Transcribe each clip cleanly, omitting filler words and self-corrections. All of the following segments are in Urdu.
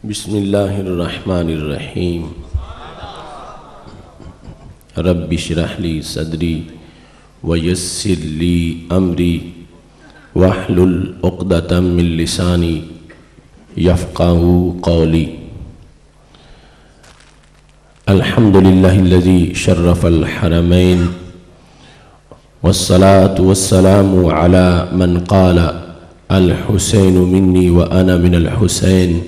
بسم اللہ الرحمن الرحیم رب اشرح لی صدری ویسر لی امری واحلل عقدۃ من لسانی یفقہوا قولی۔ الحمد للہ الذی شرف الحرمین والصلاة والسلام علی من قال الحسین منی وانا من الحسین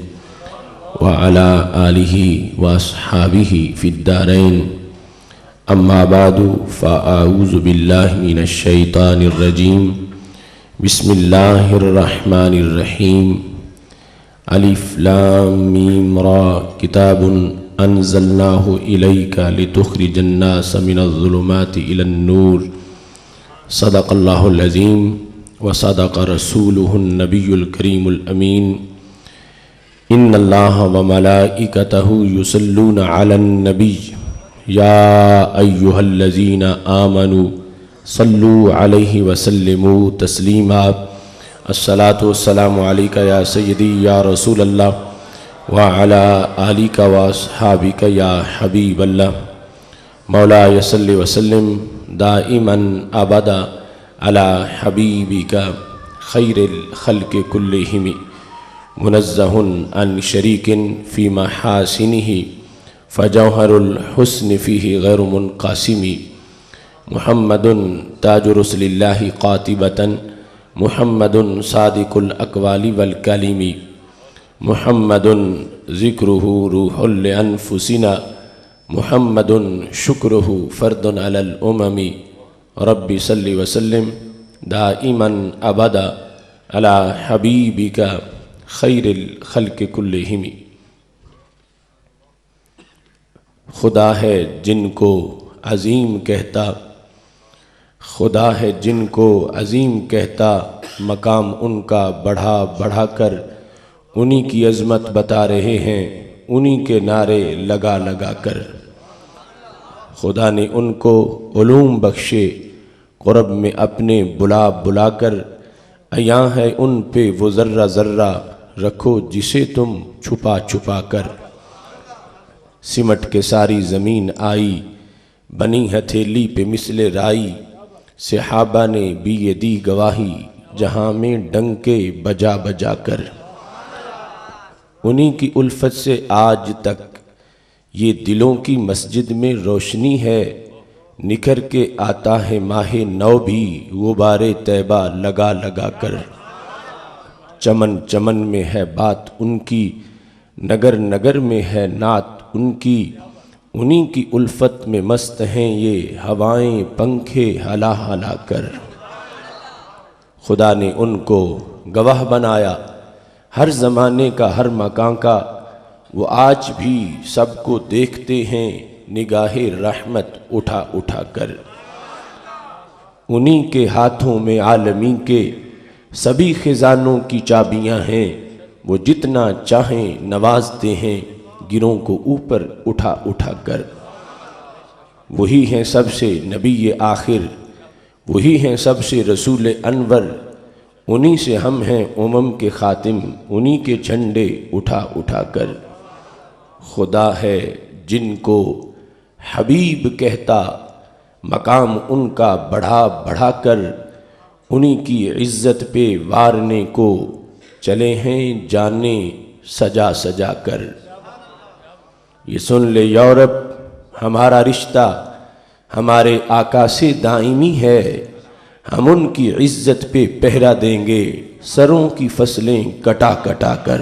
وعلى آلہ واصحابہ فی الدارین۔ اما بعد فاعوذ باللہ من الشیطان الرجیم۔ بسم اللہ الرحمن الرحیم۔ الف لام میم را کتاب انزلناہ الیک لتخرج الناس من الظلمات الی النور۔ صدق اللہ العظیم وصدق رسولہ النبی الکریم الامین۔ ان اللہ وملائکتہ یصلون علی النبی یا ایہا الذین آمنوا صلوا علیہ وسلموا تسلیما۔ الصلاۃ والسلام علیک یا سیدی یا رسول اللہ وعلی آلک واصحابک یا حبیب اللہ۔ مولایا صلی وسلم دائما ابدا علی حبیبک خیر الخلق کلہم منزہ عن شریک فی محاسنہ فجوہر الحسن فیہ غیر منقسم۔ محمد تاج رسل اللہ قاطبۃ، محمد صادق الاقوال والکلم، محمد ذکرہ روح لانفسنا، محمد شکرہ فرد علی الامم۔ رب صلی وسلم دائما ابدا علی حبیبک خیر الخلق کلہم۔ خدا ہے جن کو عظیم کہتا، خدا ہے جن کو عظیم کہتا، مقام ان کا بڑھا بڑھا کر انہی کی عظمت بتا رہے ہیں انہی کے نعرے لگا لگا کر۔ خدا نے ان کو علوم بخشے قرب میں اپنے بلا بلا کر، عیاں ہے ان پہ وہ ذرہ ذرہ رکھو جسے تم چھپا چھپا کر۔ سمٹ کے ساری زمین آئی بنی ہتھیلی پہ مثل رائی، صحابہ نے بھی یہ دی گواہی جہاں میں ڈنکے بجا بجا کر۔ انہی کی الفت سے آج تک یہ دلوں کی مسجد میں روشنی ہے، نکھر کے آتا ہے ماہ نو بھی غبار طیبہ لگا لگا کر۔ چمن چمن میں ہے بات ان کی، نگر نگر میں ہے نعت ان کی، انہی کی الفت میں مست ہیں یہ ہوائیں پنکھے ہلا ہلا کر۔ خدا نے ان کو گواہ بنایا ہر زمانے کا ہر مکان کا، وہ آج بھی سب کو دیکھتے ہیں نگاہ رحمت اٹھا اٹھا کر۔ انہی کے ہاتھوں میں عالمی کے سبھی خزانوں کی چابیاں ہیں، وہ جتنا چاہیں نوازتے ہیں گروں کو اوپر اٹھا اٹھا کر۔ وہی ہیں سب سے نبی آخر، وہی ہیں سب سے رسول انور، انہی سے ہم ہیں امم کے خاتم، انہی کے جھنڈے اٹھا اٹھا کر۔ خدا ہے جن کو حبیب کہتا، مقام ان کا بڑھا بڑھا کر، انہی کی عزت پہ وارنے کو چلے ہیں جانے سجا سجا کر۔ یہ سن لے یورپ ہمارا رشتہ ہمارے آقا سے دائمی ہے، ہم ان کی عزت پہ پہرا دیں گے سروں کی فصلیں کٹا کٹا کر۔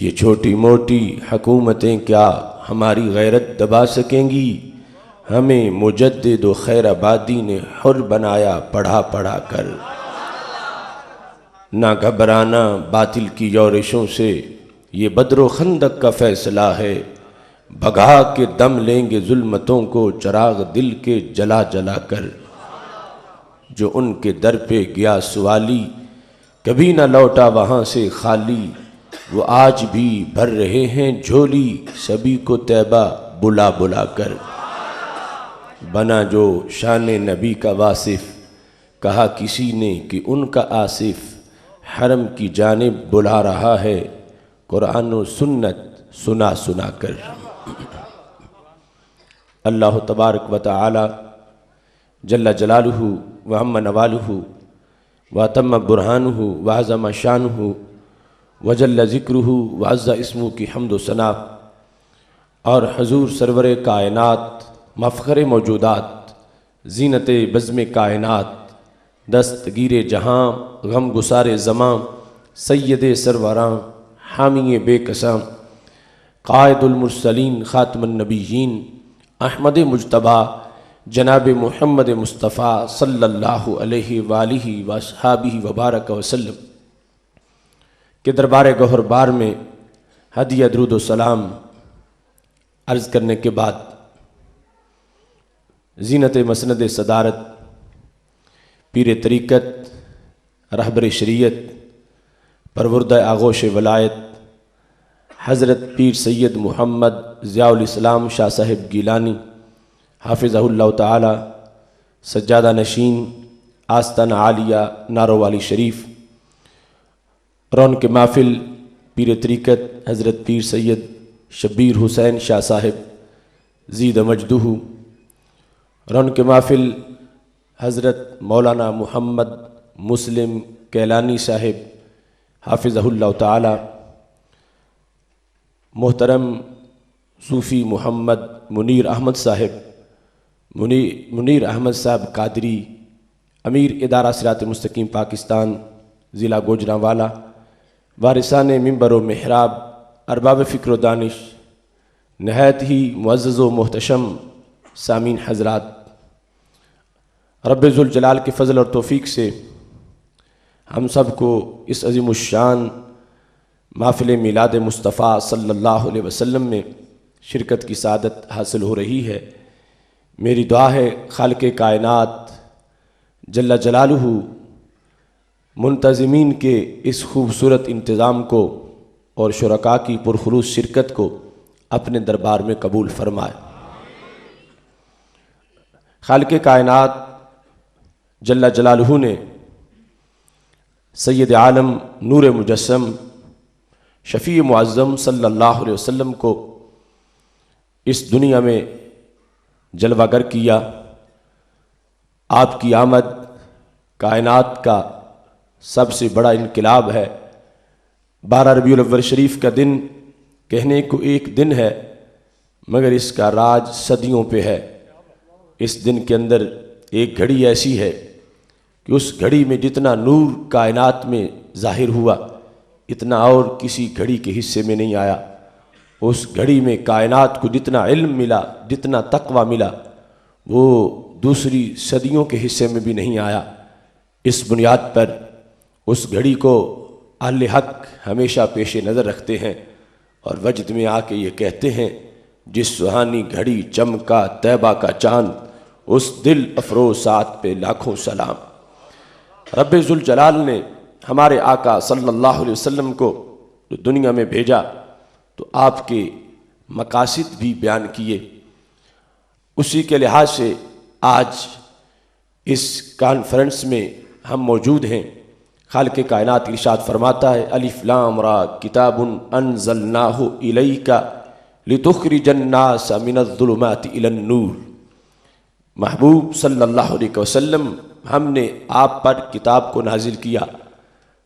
یہ چھوٹی موٹی حکومتیں کیا ہماری غیرت دبا سکیں گی، ہمیں مجدد و خیر آبادی نے حر بنایا پڑھا پڑھا کر۔ نہ گھبرانا باطل کی یورشوں سے، یہ بدر و خندق کا فیصلہ ہے، بھگا کے دم لیں گے ظلمتوں کو چراغ دل کے جلا جلا کر۔ جو ان کے در پہ گیا سوالی کبھی نہ لوٹا وہاں سے خالی، وہ آج بھی بھر رہے ہیں جھولی سبھی کو طیبہ بلا بلا کر۔ بنا جو شان نبی کا واصف، کہا کسی نے کہ ان کا آصف، حرم کی جانب بلا رہا ہے قرآن و سنت سنا سنا کر۔ اللہ تبارک و تعالی جل جلالہ وعم نوالہ واتم برہانہ وعظم شانہ وجل ذکرہ وعز اسمہ کی حمد و ثنا، اور حضور سرور کائنات مفخر موجودات زینت بزم کائنات دستگیر جہاں غم گسار زماں سید سروراں حامی بے کساں قائد المرسلین خاتم النبیین احمد مجتبیٰ جناب محمد مصطفیٰ صلی اللہ علیہ وآلہ واصحابہ وبارک وسلم کے دربار گوہر بار میں ہدیہ درود و سلام عرض کرنے کے بعد زینت مسند صدارت پیر طریقت رہبر شریعت پروردہ آغوش ولایت حضرت پیر سید محمد ضیاء الاسلام شاہ صاحب گیلانی حافظہ اللہ تعالی سجادہ نشین آستانہ عالیہ نارو والی شریف، رون کے محفل پیر طریقت حضرت پیر سید شبیر حسین شاہ صاحب زید مجدہ، رون کے محفل حضرت مولانا محمد مسلم کیلانی صاحب حافظہ اللہ تعالی، محترم صوفی محمد منیر احمد صاحب منیر احمد صاحب قادری امیر ادارہ صراط مستقیم پاکستان ضلع گوجرانوالا، وارثان منبر و محراب ارباب فکر و دانش، نہایت ہی معزز و محتشم سامعین حضرات، رب ذوالجلال کے فضل اور توفیق سے ہم سب کو اس عظیم الشان محفل میلاد مصطفیٰ صلی اللہ علیہ وسلم میں شرکت کی سعادت حاصل ہو رہی ہے۔ میری دعا ہے خالق کائنات جل جلالہ منتظمین کے اس خوبصورت انتظام کو اور شرکاء کی پرخلوص شرکت کو اپنے دربار میں قبول فرمائے۔ خالق کائنات جل جلالہ نے سید عالم نور مجسم شفیع معظم صلی اللہ علیہ وسلم کو اس دنیا میں جلوہ گر کیا۔ آپ کی آمد کائنات کا سب سے بڑا انقلاب ہے۔ 12 ربیع الاول شریف کا دن کہنے کو ایک دن ہے، مگر اس کا راج صدیوں پہ ہے۔ اس دن کے اندر ایک گھڑی ایسی ہے کہ اس گھڑی میں جتنا نور کائنات میں ظاہر ہوا اتنا اور کسی گھڑی کے حصے میں نہیں آیا۔ اس گھڑی میں کائنات کو جتنا علم ملا، جتنا تقوی ملا، وہ دوسری صدیوں کے حصے میں بھی نہیں آیا۔ اس بنیاد پر اس گھڑی کو اہل حق ہمیشہ پیش نظر رکھتے ہیں اور وجد میں آ کے یہ کہتے ہیں، جس سہانی گھڑی چمکا طیبہ کا چاند، اس دل افروز سات پہ لاکھوں سلام۔ رب ذوالجلال نے ہمارے آقا صلی اللہ علیہ وسلم کو جو دنیا میں بھیجا تو آپ کے مقاصد بھی بیان کیے۔ اسی کے لحاظ سے آج اس کانفرنس میں ہم موجود ہیں۔ خالق کائنات ارشاد فرماتا ہے، الف لام را کتاب انزلناہ الیک لتخرج الناس من الظلمات الی النور۔ محبوب صلی اللہ علیہ وسلم، ہم نے آپ پر کتاب کو نازل کیا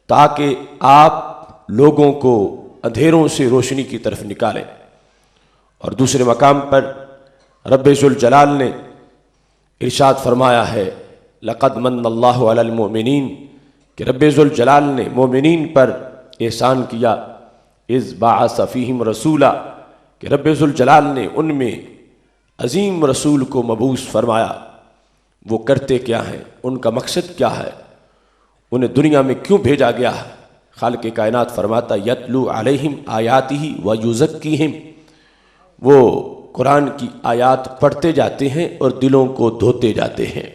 تاکہ آپ لوگوں کو اندھیروں سے روشنی کی طرف نکالیں۔ اور دوسرے مقام پر رب ذوالجلال نے ارشاد فرمایا ہے، لقد من اللہ علی المؤمنین، کہ رب ذوالجلال نے مومنین پر احسان کیا، اذ بعث فیہم رسولا، کہ رب ذوالجلال نے ان میں عظیم رسول کو مبعوث فرمایا۔ وہ کرتے کیا ہیں، ان کا مقصد کیا ہے، انہیں دنیا میں کیوں بھیجا گیا ہے؟ خالق کائنات فرماتا یتلو علیہم آیاتہ و یزکیہم، وہ قرآن کی آیات پڑھتے جاتے ہیں اور دلوں کو دھوتے جاتے ہیں۔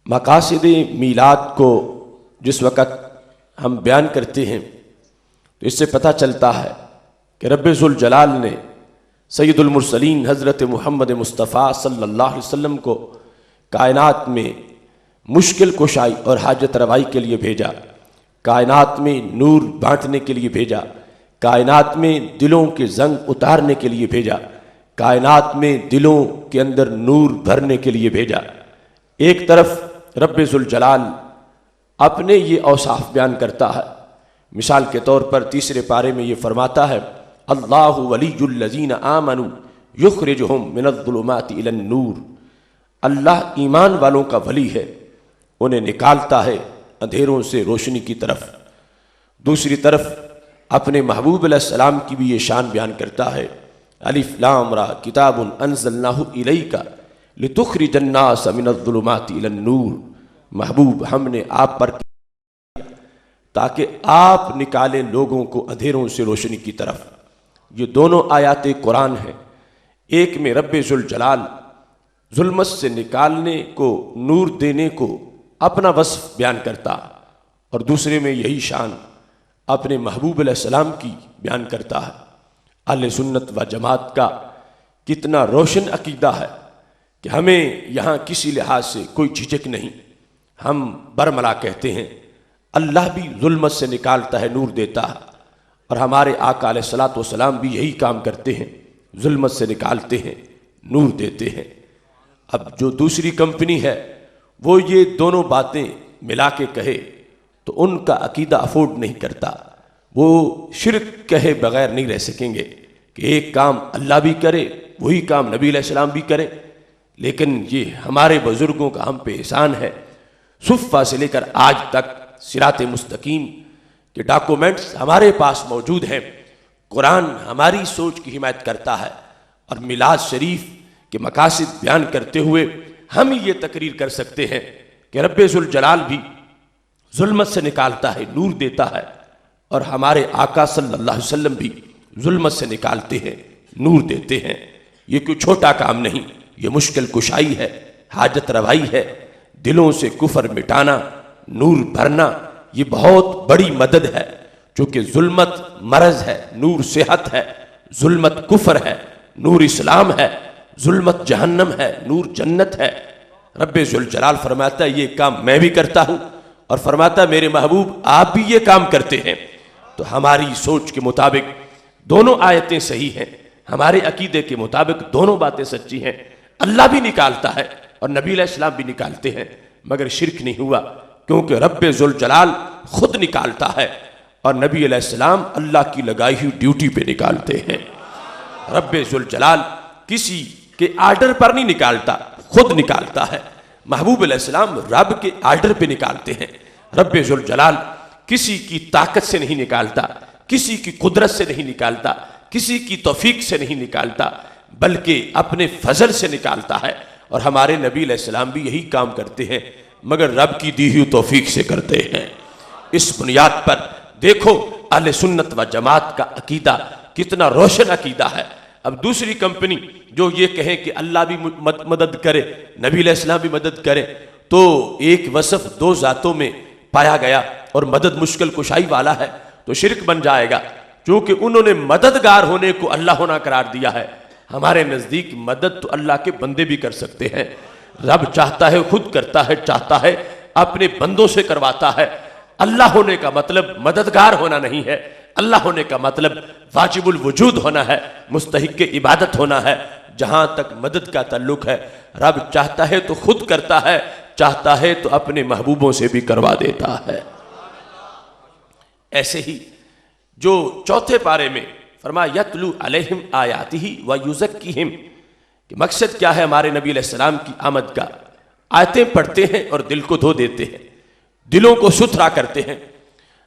مقاصد میلاد کو جس وقت ہم بیان کرتے ہیں تو اس سے پتہ چلتا ہے کہ رب ذوالجلال نے سید المرسلین حضرت محمد مصطفیٰ صلی اللہ علیہ وسلم کو کائنات میں مشکل کشائی اور حاجت روائی کے لیے بھیجا، کائنات میں نور بانٹنے کے لیے بھیجا، کائنات میں دلوں کے زنگ اتارنے کے لیے بھیجا، کائنات میں دلوں کے اندر نور بھرنے کے لیے بھیجا۔ ایک طرف رب ذوالجلال اپنے یہ اوصاف بیان کرتا ہے، مثال کے طور پر تیسرے پارے میں یہ فرماتا ہے اللہ ولی الذین آمنوا یخرجہم من الظلمات الی النور، اللہ ایمان والوں کا ولی ہے، انہیں نکالتا ہے اندھیروں سے روشنی کی طرف۔ دوسری طرف اپنے محبوب علیہ السلام کی بھی یہ شان بیان کرتا ہے الف لام را کتاب انزلناہ الیک لتخرج الناس من الظلمات الی النور، محبوب ہم نے آپ پر تاکہ آپ نکالیں لوگوں کو اندھیروں سے روشنی کی طرف۔ یہ دونوں آیات قرآن ہیں، ایک میں رب ذوالجلال ظلمت سے نکالنے کو، نور دینے کو اپنا وصف بیان کرتا، اور دوسرے میں یہی شان اپنے محبوب علیہ السلام کی بیان کرتا ہے۔ اہل سنت و جماعت کا کتنا روشن عقیدہ ہے کہ ہمیں یہاں کسی لحاظ سے کوئی جھجک نہیں، ہم برملا کہتے ہیں اللہ بھی ظلمت سے نکالتا ہے، نور دیتا ہے، اور ہمارے آقا علیہ الصلوۃ والسلام بھی یہی کام کرتے ہیں، ظلمت سے نکالتے ہیں، نور دیتے ہیں۔ اب جو دوسری کمپنی ہے وہ یہ دونوں باتیں ملا کے کہے تو ان کا عقیدہ افورڈ نہیں کرتا، وہ شرک کہے بغیر نہیں رہ سکیں گے کہ ایک کام اللہ بھی کرے، وہی کام نبی علیہ السلام بھی کرے۔ لیکن یہ ہمارے بزرگوں کا ہم پہ احسان ہے، صفہ سے لے کر آج تک صراط مستقیم کے ڈاکومنٹس ہمارے پاس موجود ہیں، قرآن ہماری سوچ کی حمایت کرتا ہے، اور میلاد شریف کے مقاصد بیان کرتے ہوئے ہم یہ تقریر کر سکتے ہیں کہ رب ذوالجلال بھی ظلمت سے نکالتا ہے، نور دیتا ہے، اور ہمارے آقا صلی اللہ علیہ وسلم بھی ظلمت سے نکالتے ہیں، نور دیتے ہیں۔ یہ کوئی چھوٹا کام نہیں، یہ مشکل کشائی ہے، حاجت روائی ہے، دلوں سے کفر مٹانا، نور بھرنا، یہ بہت بڑی مدد ہے، چونکہ ظلمت مرض ہے، نور صحت ہے، ظلمت کفر ہے، نور اسلام ہے، ظلمت جہنم ہے، نور جنت ہے۔ رب ذوالجلال فرماتا ہے یہ کام میں بھی کرتا ہوں، اور فرماتا ہے میرے محبوب آپ بھی یہ کام کرتے ہیں۔ تو ہماری سوچ کے مطابق دونوں آیتیں صحیح ہیں، ہمارے عقیدے کے مطابق دونوں باتیں سچی ہیں، اللہ بھی نکالتا ہے اور نبی علیہ السلام بھی نکالتے ہیں، مگر شرک نہیں ہوا، کیونکہ رب ذوالجلال خود نکالتا ہے اور نبی علیہ السلام اللہ کی لگائی ہوئی ڈیوٹی پہ نکالتے ہیں۔ رب ذوالجلال کسی کے آرڈر پر نہیں نکالتا، خود نکالتا ہے۔ محبوب علیہ السلام رب کے آرڈر پہ نکالتے ہیں۔ رب ذوالجلال کسی کی طاقت سے نہیں نکالتا، کسی کی قدرت سے نہیں نکالتا، کسی کی توفیق سے نہیں نکالتا، بلکہ اپنے فضل سے نکالتا ہے، اور ہمارے نبی علیہ السلام بھی یہی کام کرتے ہیں، مگر رب کی دی ہوئی توفیق سے کرتے ہیں۔ اس بنیاد پر دیکھو اہل سنت و جماعت کا عقیدہ کتنا روشن عقیدہ ہے۔ اب دوسری کمپنی جو یہ کہیں کہ اللہ بھی مدد کرے، نبی علیہ السلام بھی مدد کرے، تو ایک وصف دو ذاتوں میں پایا گیا اور مدد مشکل کشائی والا ہے تو شرک بن جائے گا، چونکہ انہوں نے مددگار ہونے کو اللہ ہونا قرار دیا ہے۔ ہمارے نزدیک مدد تو اللہ کے بندے بھی کر سکتے ہیں، رب چاہتا ہے خود کرتا ہے، چاہتا ہے اپنے بندوں سے کرواتا ہے۔ اللہ ہونے کا مطلب مددگار ہونا نہیں ہے، اللہ ہونے کا مطلب واجب الوجود ہونا ہے، مستحق عبادت ہونا ہے۔ جہاں تک مدد کا تعلق ہے، رب چاہتا ہے تو خود کرتا ہے، چاہتا ہے تو اپنے محبوبوں سے بھی کروا دیتا ہے۔ ایسے ہی جو چوتھے پارے میں فرمایا یتلو علیہم آیاتہ و یزکیہم، کہ مقصد کیا ہے ہمارے نبی علیہ السلام کی آمد کا؟ آیتیں پڑھتے ہیں اور دل کو دھو دیتے ہیں، دلوں کو ستھرا کرتے ہیں۔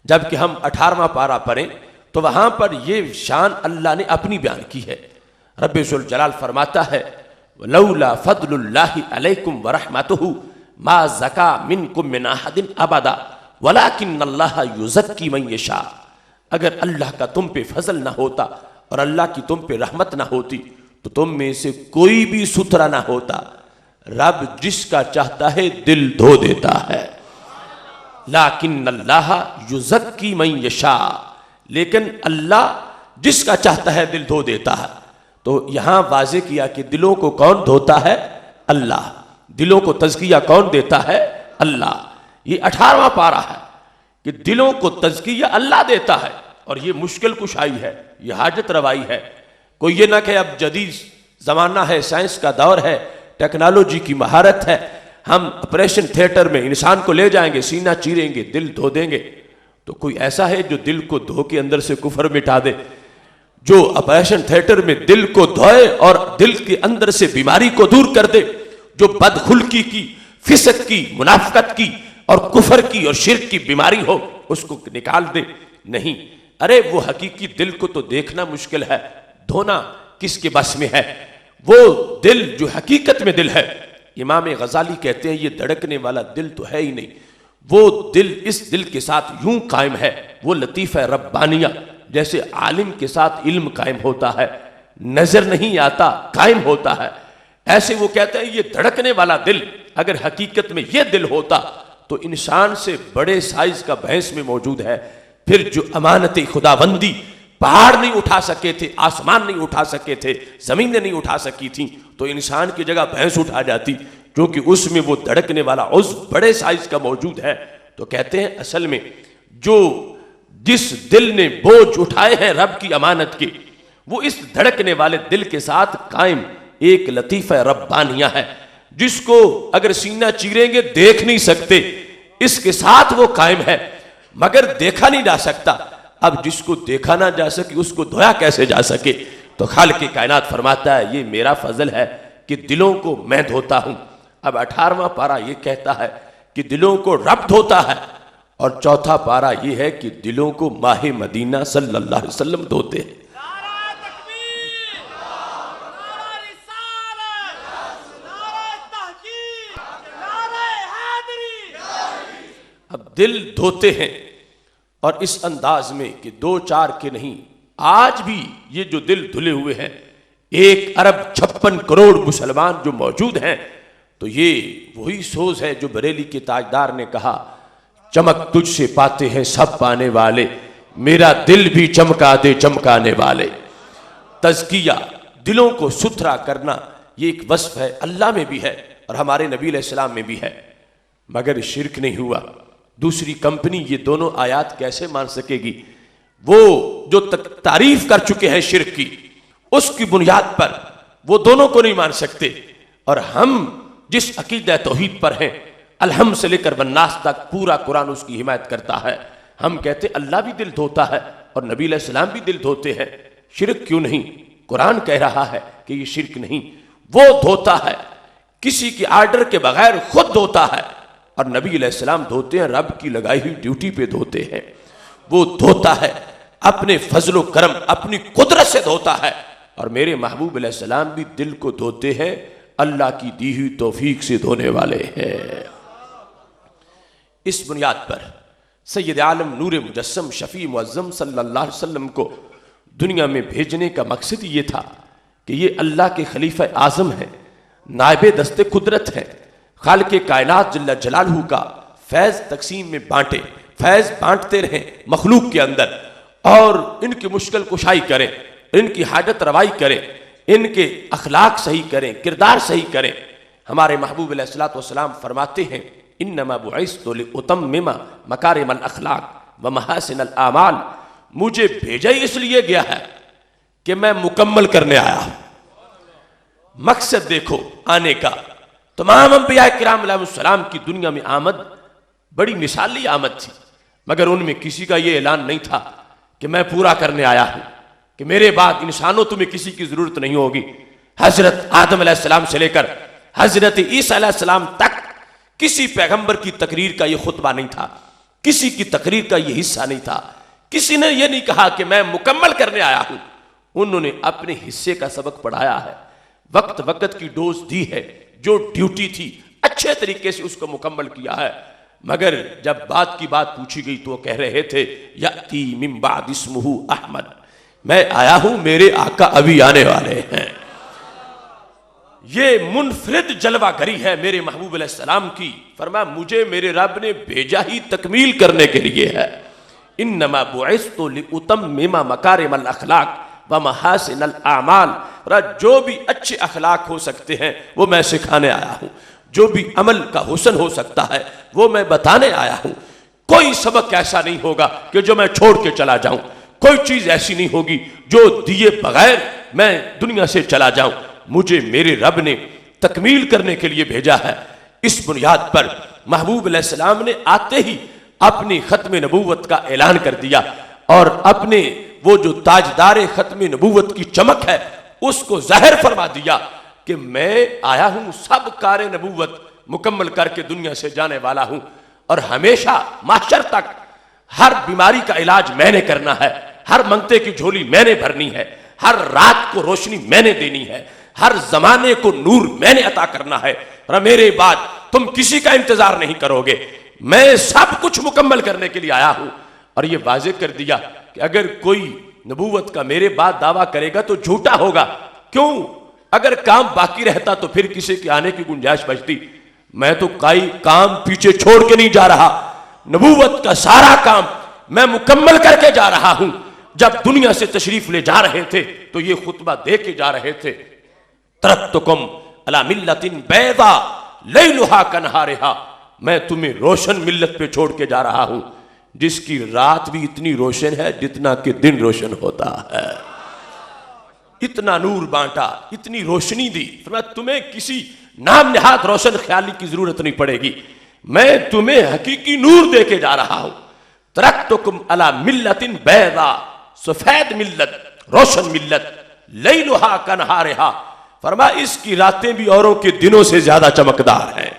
جبکہ ہم 18واں پارہ پڑھیں تو وہاں پر یہ شان اللہ نے اپنی بیان کی ہے۔ رب ذوالجلال فرماتا ہے لولا فضل اللہ علیکم ورحمتہ ما زکا منکم من احد ابدا ولیکن اللہ یزکی من یشاء، اگر اللہ کا تم پہ فضل نہ ہوتا اور اللہ کی تم پہ رحمت نہ ہوتی تو تم میں سے کوئی بھی ستھرا نہ ہوتا۔ رب جس کا چاہتا ہے دل دھو دیتا ہے، لیکن اللہ یزکی من یشاء، لیکن اللہ جس کا چاہتا ہے دل دھو دیتا ہے۔ تو یہاں واضح کیا کہ دلوں کو کون دھوتا ہے؟ اللہ۔ دلوں کو تزکیہ کون دیتا ہے؟ اللہ۔ یہ 18واں پارہ ہے کہ دلوں کو تزکیہ اللہ دیتا ہے، اور یہ مشکل کشائی ہے، یہ حاجت روائی ہے۔ کوئی یہ نہ کہ اب جدید زمانہ ہے، سائنس کا دور ہے، ٹیکنالوجی کی مہارت ہے، ہم آپریشن تھیٹر میں انسان کو لے جائیں گے، سینہ چیریں گے، دل دھو دیں گے۔ تو کوئی ایسا ہے جو دل کو دھو کے اندر سے کفر مٹا دے؟ جو آپریشن تھیٹر میں دل کو دھوئے اور دل کے اندر سے بیماری کو دور کر دے، جو بدخلقی کی، فسق کی، منافقت کی اور کفر کی اور شرک کی بیماری ہو، اس کو نکال دے؟ نہیں۔ ارے وہ حقیقی دل کو تو دیکھنا مشکل ہے، دھونا کس کے بس میں ہے؟ وہ دل جو حقیقت میں دل ہے، امام غزالی کہتے ہیں یہ دھڑکنے والا دل تو ہے ہی نہیں، وہ دل اس دل کے ساتھ یوں قائم ہے، وہ لطیفہ ربانیہ جیسے عالم کے ساتھ علم قائم ہوتا ہے، نظر نہیں آتا، قائم ہوتا ہے، ایسے وہ کہتے ہیں یہ دھڑکنے والا دل اگر حقیقت میں یہ دل ہوتا تو انسان سے بڑے سائز کا بھینس میں موجود ہے۔ پھر جو امانت خداوندی پہاڑ نہیں اٹھا سکے تھے، آسمان نہیں اٹھا سکے تھے، زمینیں نہیں اٹھا سکی تھیں، تو انسان کی جگہ بھینس اٹھا جاتی، کیونکہ اس میں وہ دھڑکنے والا عضو بڑے سائز کا موجود ہے۔ تو کہتے ہیں اصل میں جو جس دل نے بوجھ اٹھائے ہیں رب کی امانت کے، وہ اس دھڑکنے والے دل کے ساتھ قائم ایک لطیفہ ربانیہ ہے، جس کو اگر سینہ چیریں گے دیکھ نہیں سکتے، اس کے ساتھ وہ قائم ہے، مگر دیکھا نہیں جا سکتا۔ اب جس کو دیکھا نہ جا سکے اس کو دھویا کیسے جا سکے؟ تو خالق کائنات فرماتا ہے یہ میرا فضل ہے کہ دلوں کو میں دھوتا ہوں۔ اب 18واں پارہ یہ کہتا ہے کہ دلوں کو رب دھوتا ہے، اور چوتھا پارہ یہ ہے کہ دلوں کو ماہ مدینہ صلی اللہ علیہ وسلم دھوتے ہیں۔ اب دل دھوتے ہیں، اور اس انداز میں کہ 2-4 کے نہیں، آج بھی یہ جو دل دھلے ہوئے ہیں 1 ارب 56 کروڑ مسلمان جو موجود ہیں، تو یہ وہی سوز ہے جو بریلی کے تاجدار نے کہا، چمک تجھ سے پاتے ہیں سب پانے والے، میرا دل بھی چمکا دے چمکانے والے۔ تزکیہ، دلوں کو ستھرا کرنا، یہ ایک وصف ہے، اللہ میں بھی ہے اور ہمارے نبی علیہ السلام میں بھی ہے، مگر شرک نہیں ہوا۔ دوسری کمپنی یہ دونوں آیات کیسے مان سکے گی؟ وہ جو تعریف کر چکے ہیں شرک کی، اس کی بنیاد پر وہ دونوں کو نہیں مان سکتے، اور ہم جس عقیدہ توحید پر ہیں، الحمد سے لے کر والناس تک پورا قرآن اس کی حمایت کرتا ہے، ہم کہتے اللہ بھی دل دھوتا ہے اور نبی علیہ السلام بھی دل دھوتے ہیں، شرک کیوں نہیں؟ قرآن کہہ رہا ہے کہ یہ شرک نہیں، وہ دھوتا ہے، کسی کے آرڈر کے بغیر خود دھوتا ہے، اور نبی علیہ السلام دھوتے ہیں، رب کی لگائی ہوئی ڈیوٹی پہ دھوتے ہیں۔ وہ دھوتا ہے اپنے فضل و کرم، اپنی قدرت سے دھوتا ہے، اور میرے محبوب علیہ السلام بھی دل کو دھوتے ہیں، اللہ کی دی ہوئی توفیق سے دھونے والے ہیں۔ اس بنیاد پر سید عالم نور مجسم شفیع معظم صلی اللہ علیہ وسلم کو دنیا میں بھیجنے کا مقصد یہ تھا کہ یہ اللہ کے خلیفہ اعظم ہیں، نائب دست قدرت ہیں، خالق کائنات جل جلالہ کا فیض تقسیم میں بانٹے، فیض بانٹتے رہیں مخلوق کے اندر، اور ان کی مشکل کشائی کریں، ان کی حاجت روائی کریں، ان کے اخلاق صحیح کریں، کردار صحیح کریں۔ ہمارے محبوب علیہ الصلوۃ والسلام فرماتے ہیں انما بعثت لاتمم مکارم الاخلاق ومحاسن الاعمال، مجھے بھیجا ہی اس لیے گیا ہے کہ میں مکمل کرنے آیا ہوں۔ مقصد دیکھو آنے کا، تمام انبیاء کرام علیہ السلام کی دنیا میں آمد بڑی مثالی آمد تھی، مگر ان میں کسی کا یہ اعلان نہیں تھا کہ میں پورا کرنے آیا ہوں، کہ میرے بعد انسانوں تمہیں کسی کی ضرورت نہیں ہوگی۔ حضرت آدم علیہ السلام سے لے کر حضرت عیسیٰ علیہ السلام تک کسی پیغمبر کی تقریر کا یہ خطبہ نہیں تھا، کسی کی تقریر کا یہ حصہ نہیں تھا، کسی نے یہ نہیں کہا کہ میں مکمل کرنے آیا ہوں۔ انہوں نے اپنے حصے کا سبق پڑھایا ہے، وقت وقت کی ڈوز دی ہے، جو ڈیوٹی تھی اچھے طریقے سے اس کو مکمل کیا ہے، مگر جب بات کی بات پوچھی گئی تو وہ کہہ رہے تھے یأتی من بعد اسمہ احمد، میں آیا ہوں، میرے آقا ابھی آنے والے ہیں۔ یہ منفرد جلوہ گری ہے میرے محبوب علیہ السلام کی۔ فرمایا مجھے میرے رب نے بھیجا ہی تکمیل کرنے کے لیے ہے۔ انما بعثت لاتمم مکارم الاخلاق ومحاسن الاعمال، جو بھی اچھے اخلاق ہو سکتے ہیں وہ میں سکھانے آیا ہوں، جو بھی عمل کا حسن ہو سکتا ہے وہ میں بتانے آیا ہوں۔ کوئی سبق ایسا نہیں ہوگا کہ جو میں چھوڑ کے چلا جاؤں، کوئی چیز ایسی نہیں ہوگی جو دیے بغیر میں دنیا سے چلا جاؤں۔ مجھے میرے رب نے تکمیل کرنے کے لیے بھیجا ہے۔ اس بنیاد پر محبوب علیہ السلام نے آتے ہی اپنی ختم نبوت کا اعلان کر دیا، اور اپنے وہ جو تاجدار ختم نبوت کی چمک ہے اس کو ظاہر فرما دیا کہ میں آیا ہوں، سب کار نبوت مکمل کر کے دنیا سے جانے والا ہوں، اور ہمیشہ محشر تک ہر بیماری کا علاج میں نے کرنا ہے، ہر منگتے کی جھولی میں نے بھرنی ہے، ہر رات کو روشنی میں نے دینی ہے، ہر زمانے کو نور میں نے عطا کرنا ہے، اور میرے بعد تم کسی کا انتظار نہیں کرو گے، میں سب کچھ مکمل کرنے کے لیے آیا ہوں۔ اور یہ واضح کر دیا کہ اگر کوئی نبوت کا میرے بعد دعویٰ کرے گا تو جھوٹا ہوگا۔ کیوں؟ اگر کام باقی رہتا تو پھر کسی کے آنے کی گنجائش بچتی۔ میں تو کوئی کام پیچھے چھوڑ کے نہیں جا رہا، نبوت کا سارا کام میں مکمل کر کے جا رہا ہوں۔ جب دنیا سے تشریف لے جا رہے تھے تو یہ خطبہ دے کے جا رہے تھے، ترکتکم علی ملت بیضاء لیلھا کنہارھا، میں تمہیں روشن ملت پہ چھوڑ کے جا رہا ہوں جس کی رات بھی اتنی روشن ہے جتنا کہ دن روشن ہوتا ہے۔ اتنا نور بانٹا، اتنی روشنی دی، فرمایا تمہیں کسی نام نہاد روشن خیالی کی ضرورت نہیں پڑے گی، میں تمہیں حقیقی نور دے کے جا رہا ہوں۔ ترکتکم علی ملت بیضاء، سفید ملت، روشن ملت، لیلھا کنہارھا، فرمایا اس کی راتیں بھی اوروں کے دنوں سے زیادہ چمکدار ہیں،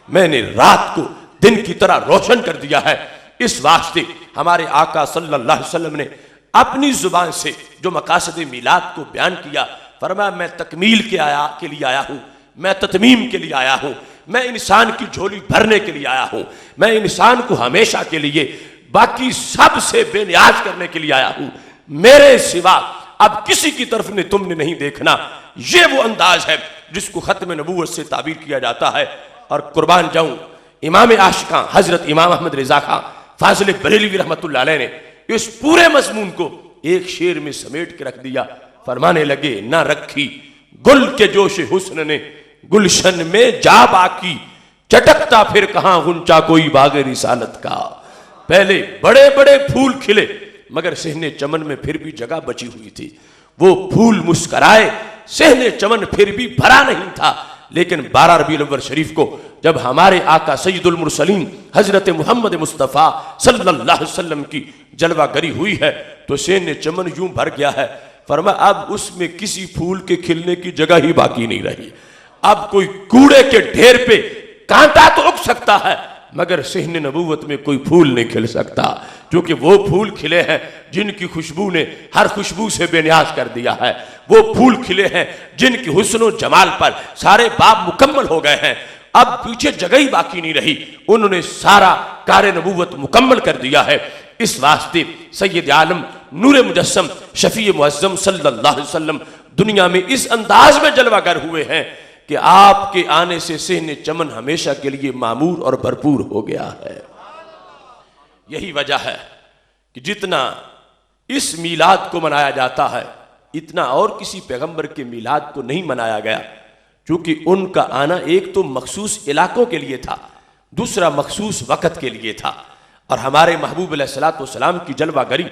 میں نے رات کو دن کی طرح روشن کر دیا ہے۔ اس واسطے ہمارے آقا صلی اللہ علیہ وسلم نے اپنی زبان سے جو مقاصد میلاد کو بیان کیا، فرمایا میں تکمیل کے لیے آیا ہوں، میں تتمیم کے لیے آیا ہوں، میں انسان کی جھولی بھرنے کے لیے آیا ہوں، میں انسان کو ہمیشہ کے لیے باقی سب سے بے نیاز کرنے کے لیے آیا ہوں، میرے سوا اب کسی کی طرف نے تم نے نہیں دیکھنا۔ یہ وہ انداز ہے جس کو ختم نبوت سے تعبیر کیا جاتا ہے۔ اور قربان جاؤں امام عاشقاں حضرت امام احمد رضا خان فاضل بریلوی رحمت اللہ علیہ نے اس پورے مضمون کو ایک شعر میں سمیٹ کے رکھ دیا۔ فرمانے لگے نہ رکھی گل کے جوش حسن نے گلشن میں جا باقی، چٹکتا پھر کہاں غنچہ کوئی باغ رسالت کا۔ پہلے بڑے بڑے پھول کھلے مگر صحن چمن میں پھر بھی جگہ بچی ہوئی تھی، وہ پھول مسکرائے صحن چمن پھر بھی بھرا نہیں تھا۔ لیکن 12 ربیع الاول شریف کو جب ہمارے آقا سید المرسلین حضرت محمد مصطفیٰ صلی اللہ علیہ وسلم کی جلوہ گری ہوئی ہے تو صحن چمن یوں بھر گیا ہے، فرمایا اب اس میں کسی پھول کے کھلنے کی جگہ ہی باقی نہیں رہی۔ اب کوئی کوڑے کے ڈھیر پہ کانٹا تو اگ سکتا ہے مگر صحن نبوت میں کوئی پھول نہیں کھل سکتا، کیونکہ وہ پھول کھلے ہیں جن کی خوشبو نے ہر خوشبو سے بے نیاز کر دیا ہے، وہ پھول کھلے ہیں جن کی حسن و جمال پر سارے باب مکمل ہو گئے ہیں، اب پیچھے جگہ ہی باقی نہیں رہی، انہوں نے سارا کار نبوت مکمل کر دیا ہے۔ اس واسطے سید عالم نور مجسم شفیع معظم صلی اللہ علیہ وسلم دنیا میں اس انداز میں جلوہ گر ہوئے ہیں کہ آپ کے آنے سے صحن چمن ہمیشہ کے لیے معمور اور بھرپور ہو گیا ہے۔ یہی وجہ ہے کہ جتنا اس میلاد کو منایا جاتا ہے اتنا اور کسی پیغمبر کے میلاد کو نہیں منایا گیا، چونکہ ان کا آنا ایک تو مخصوص علاقوں کے لیے تھا، دوسرا مخصوص وقت کے لیے تھا، اور ہمارے محبوب علیہ السلام کی جلوہ گری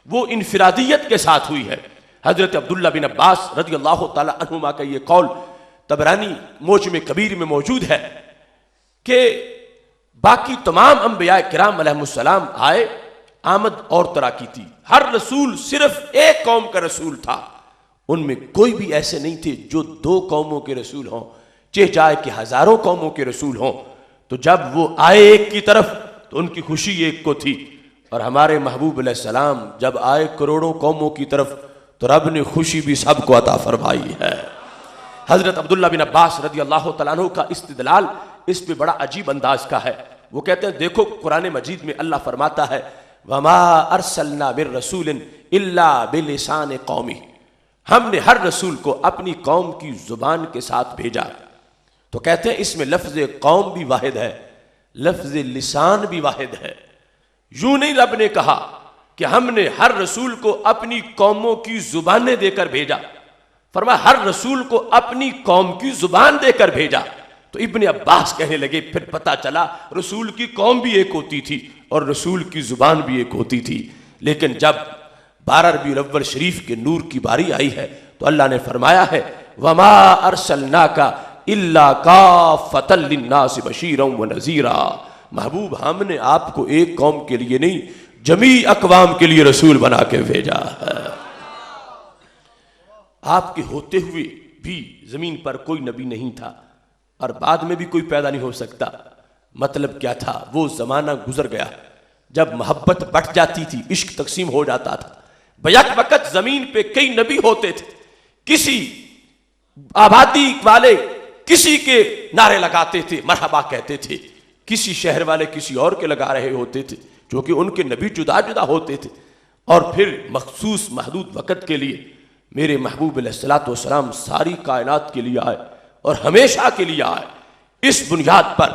وہ انفرادیت کے ساتھ ہوئی ہے۔ حضرت عبداللہ بن عباس رضی اللہ تعالی عنہما کا یہ قول طبرانی موجم کبیر میں موجود ہے کہ باقی تمام انبیاء کرام علیہ السلام آئے، آمد اور طرح کی تھی، ہر رسول صرف ایک قوم کا رسول تھا، ان میں کوئی بھی ایسے نہیں تھے جو 2 قوموں کے رسول ہوں، چاہے کہ ہزاروں قوموں کے رسول ہوں۔ تو جب وہ آئے ایک کی طرف تو ان کی خوشی ایک کو تھی، اور ہمارے محبوب علیہ السلام جب آئے کروڑوں قوموں کی طرف تو رب نے خوشی بھی سب کو عطا فرمائی ہے۔ حضرت عبداللہ بن عباس رضی اللہ تعالیٰ عنہ کا استدلال اس پہ بڑا عجیب انداز کا ہے۔ وہ کہتے ہیں دیکھو قرآن مجید میں اللہ فرماتا ہے وما ارسلنا بالرسول الا بلسان قومی، ہم نے ہر رسول کو اپنی قوم کی زبان کے ساتھ بھیجا. تو کہتے ہیں اس میں لفظ قوم بھی واحد ہے، لفظ لسان بھی واحد ہے. یوں نہیں رب نے کہا کہ ہم نے ہر رسول کو اپنی قوموں کی زبانیں دے کر بھیجا، فرمایا ہر رسول کو اپنی قوم کی زبان دے کر بھیجا. تو ابن عباس کہنے لگے پھر پتہ چلا رسول کی قوم بھی ایک ہوتی تھی اور رسول کی زبان بھی ایک ہوتی تھی. لیکن جب 12 ربیع الاول شریف کے نور کی باری آئی ہے تو اللہ نے فرمایا ہے وما ارسلناک الا کافۃ للناس بشیرا ونذیرا، محبوب ہم نے آپ کو ایک قوم کے لیے نہیں جمیع اقوام کے لیے رسول بنا کے بھیجا ہے. آپ کے ہوتے ہوئے بھی زمین پر کوئی نبی نہیں تھا اور بعد میں بھی کوئی پیدا نہیں ہو سکتا. مطلب کیا تھا؟ وہ زمانہ گزر گیا جب محبت بٹ جاتی تھی، عشق تقسیم ہو جاتا تھا. بیک وقت زمین پہ کئی نبی ہوتے تھے، کسی آبادی والے کسی کے نعرے لگاتے تھے، مرحبا کہتے تھے، کسی شہر والے کسی اور کے لگا رہے ہوتے تھے کیونکہ ان کے نبی جدا جدا ہوتے تھے. اور پھر مخصوص محدود وقت کے لیے میرے محبوب علیہ الصلوۃ والسلام ساری کائنات کے لیے آئے اور ہمیشہ کے لیے آئے. اس بنیاد پر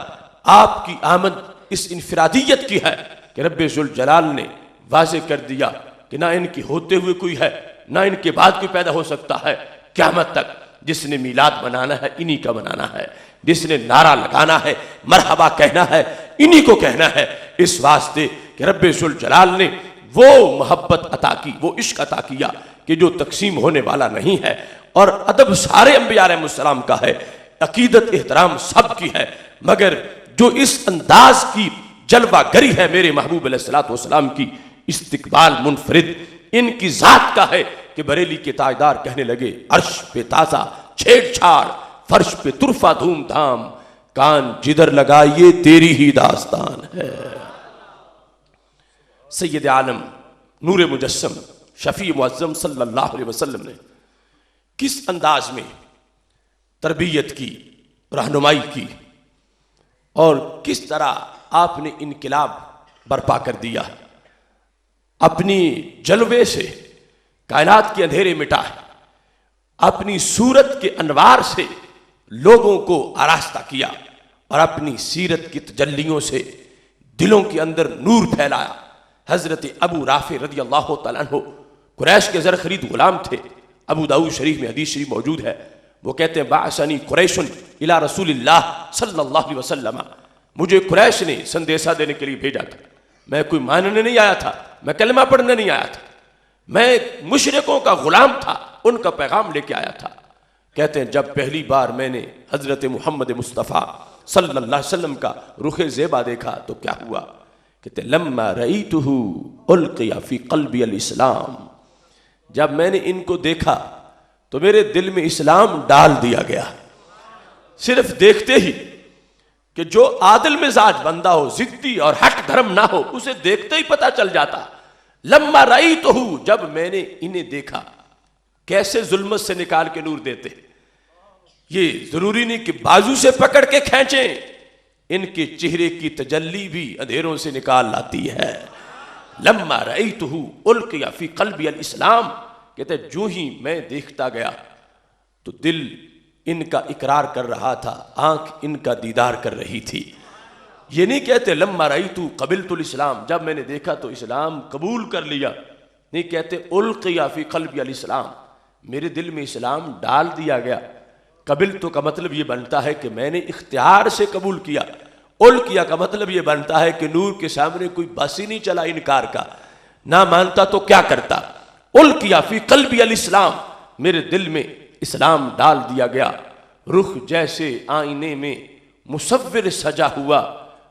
آپ کی آمد اس انفرادیت کی ہے کہ رب ذوالجلال نے واضح کر دیا کہ نہ ان کی ہوتے ہوئے کوئی ہے نہ ان کے بعد کوئی پیدا ہو سکتا ہے قیامت تک. جس نے میلاد منانا ہے انہی کا منانا ہے، جس نے نعرہ لگانا ہے مرحبا کہنا ہے انہی کو کہنا ہے. اس واسطے کہ رب ذوالجلال نے وہ محبت عطا کی، وہ عشق عطا کیا کہ جو تقسیم ہونے والا نہیں ہے. اور ادب سارے انبیاء علیہ السلام کا ہے، عقیدت احترام سب کی ہے، مگر جو اس انداز کی جلوہ گری ہے میرے محبوب علیہ الصلوۃ والسلام کی، استقبال منفرد ان کی ذات کا ہے کہ بریلی کے تاجدار کہنے لگے عرش پہ تازہ چھیڑ چھاڑ، فرش پہ طرفہ دھوم دھام، کان جدھر لگائیے تیری ہی داستان ہے. سید عالم نور مجسم شفیع معظم صلی اللہ علیہ وسلم نے کس انداز میں تربیت کی، رہنمائی کی اور کس طرح آپ نے انقلاب برپا کر دیا، اپنی جلوے سے کائنات کے اندھیرے مٹائے، اپنی صورت کے انوار سے لوگوں کو آراستہ کیا اور اپنی سیرت کی تجلیوں سے دلوں کے اندر نور پھیلایا. حضرت ابو رافع رضی اللہ تعالیٰ عنہ قریش کے زر خرید غلام تھے. ابو داؤد شریف میں حدیث شریف موجود ہے، وہ کہتے ہیں بعثنی قریش الی رسول اللہ صلی اللہ علیہ وسلم، مجھے قریش نے سندیسہ دینے کے لیے بھیجا تھا. میں کوئی ماننے نہیں آیا تھا، میں کلمہ پڑھنے نہیں آیا تھا، میں مشرکوں کا غلام تھا، ان کا پیغام لے کے آیا تھا. کہتے ہیں جب پہلی بار میں نے حضرت محمد مصطفیٰ صلی اللہ علیہ وسلم کا رخ زیبا دیکھا تو کیا ہوا؟ کہتے ہیں لما رأیتہ القی فی قلبی الاسلام، جب میں نے ان کو دیکھا تو میرے دل میں اسلام ڈال دیا گیا. صرف دیکھتے ہی کہ جو عادل مزاج بندہ ہو، ضدی اور ہٹ دھرم نہ ہو، اسے دیکھتے ہی پتہ چل جاتا. لما رأیتہ، جب میں نے انہیں دیکھا، کیسے ظلمت سے نکال کے نور دیتے. یہ ضروری نہیں کہ بازو سے پکڑ کے کھینچیں، ان کے چہرے کی تجلی بھی اندھیروں سے نکال لاتی ہے. لما رأیتہ القی فی قلبی الاسلام، کہتے جو ہی میں دیکھتا گیا تو دل ان کا اقرار کر رہا تھا، آنکھ ان کا دیدار کر رہی تھی. یہ نہیں کہتے لما رأیتہ قبلت الاسلام، جب میں نے دیکھا تو اسلام قبول کر لیا. نہیں کہتے القی فی قلبی الاسلام، میرے دل میں اسلام ڈال دیا گیا. قبلت کا مطلب یہ بنتا ہے کہ میں نے اختیار سے قبول کیا. القیا کا مطلب یہ بنتا ہے کہ نور کے سامنے کوئی بس ہی نہیں چلا انکار کا، نہ مانتا تو کیا کرتا. القیا فی قلبی الاسلام، میرے دل میں اسلام ڈال دیا گیا. رخ جیسے آئینے میں مصور سجا ہوا،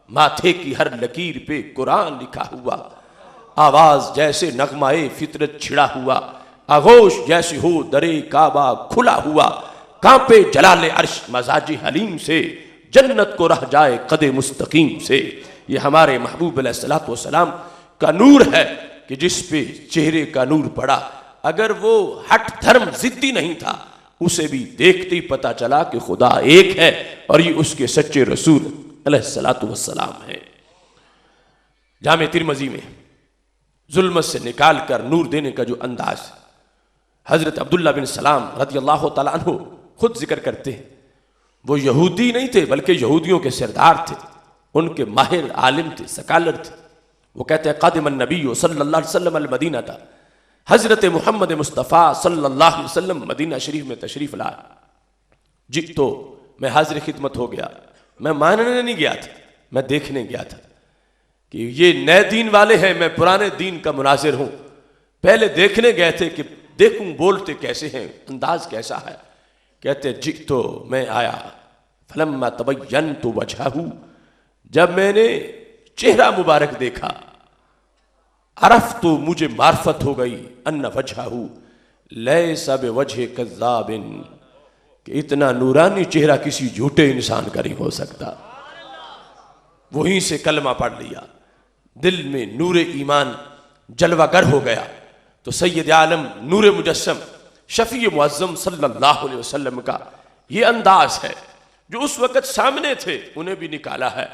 ماتھے کی ہر لکیر پہ قرآن لکھا ہوا. آواز جیسے نغمہ فطرت چھڑا ہوا، آغوش جیسے ہو درے کعبہ کھلا ہوا. کانپے جلال عرش مزاج حلیم سے، جنت کو رہ جائے قد مستقیم سے. یہ ہمارے محبوب علیہ الصلوۃ والسلام کا نور ہے کہ جس پہ چہرے کا نور پڑا. اگر وہ ہٹ دھرم ضدی نہیں تھا، اسے بھی دیکھتے ہی پتا چلا کہ خدا ایک ہے اور یہ اس کے سچے رسول علیہ الصلوۃ والسلام ہے. جامع ترمذی میں ظلمت سے نکال کر نور دینے کا جو انداز حضرت عبداللہ بن سلام رضی اللہ تعالیٰ عنہ خود ذکر کرتے ہیں، وہ یہودی نہیں تھے بلکہ یہودیوں کے سردار تھے، ان کے ماہر عالم تھے، سکالر تھے۔ وہ کہتے ہیں قادم النبی صلی اللہ علیہ وسلم المدینہ تھا، حضرت محمد مصطفیٰ صلی اللہ علیہ وسلم مدینہ شریف میں تشریف لائے۔ جی تو میں حاضر خدمت ہو گیا، میں ماننے نہیں گیا تھا، میں دیکھنے گیا تھا کہ یہ نئے دین والے ہیں، میں پرانے دین کا مناظر ہوں۔ پہلے دیکھنے گئے تھے کہ دیکھوں بولتے کیسے ہیں، انداز کیسا ہے۔ کہتے جی تو میں آیا، فلما تبینت وجہہ، جب میں نے چہرہ مبارک دیکھا، عرفت، مجھے معرفت ہو گئی، ان وجہہ لیس بوجہ کذاب، کہ اتنا نورانی چہرہ کسی جھوٹے انسان کا نہیں ہو سکتا۔ وہیں سے کلمہ پڑھ لیا، دل میں نور ایمان جلوہ گر ہو گیا۔ تو سید عالم نور مجسم شفیع معظم صلی اللہ علیہ وسلم کا یہ انداز ہے جو اس وقت سامنے تھے، انہیں بھی نکالا ہے،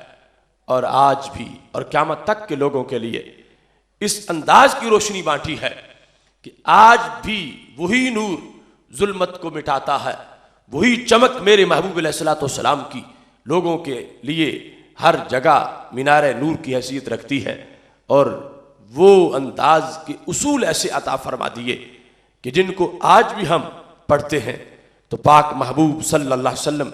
اور آج بھی اور قیامت تک کے لوگوں کے لیے اس انداز کی روشنی بانٹی ہے کہ آج بھی وہی نور ظلمت کو مٹاتا ہے، وہی چمک میرے محبوب علیہ الصلوۃ والسلام کی لوگوں کے لیے ہر جگہ مینار نور کی حیثیت رکھتی ہے، اور وہ انداز کے اصول ایسے عطا فرما دیے کہ جن کو آج بھی ہم پڑھتے ہیں تو پاک محبوب صلی اللہ علیہ وسلم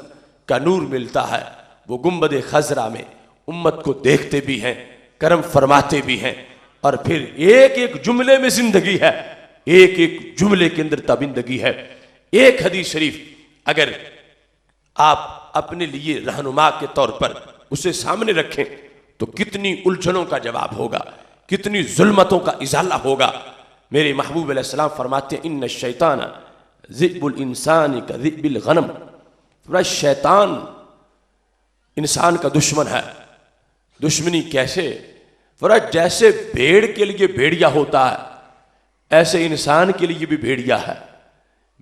کا نور ملتا ہے۔ وہ گنبد خضرا میں امت کو دیکھتے بھی ہیں، کرم فرماتے بھی ہیں، اور پھر ایک ایک جملے میں زندگی ہے، ایک ایک جملے کے اندر تابندگی ہے۔ ایک حدیث شریف اگر آپ اپنے لیے رہنما کے طور پر اسے سامنے رکھیں تو کتنی الجھنوں کا جواب ہوگا، کتنی ظلمتوں کا ازالہ ہوگا۔ میرے محبوب علیہ السلام فرماتے ہیں ان الشیطان ذئب الانسان کذئب الغنم، شیطان انسان کا دشمن ہے۔ دشمنی کیسے؟ جیسے بھیڑ کے لیے بھیڑیا ہوتا ہے ایسے انسان کے لیے بھی بھیڑیا ہے۔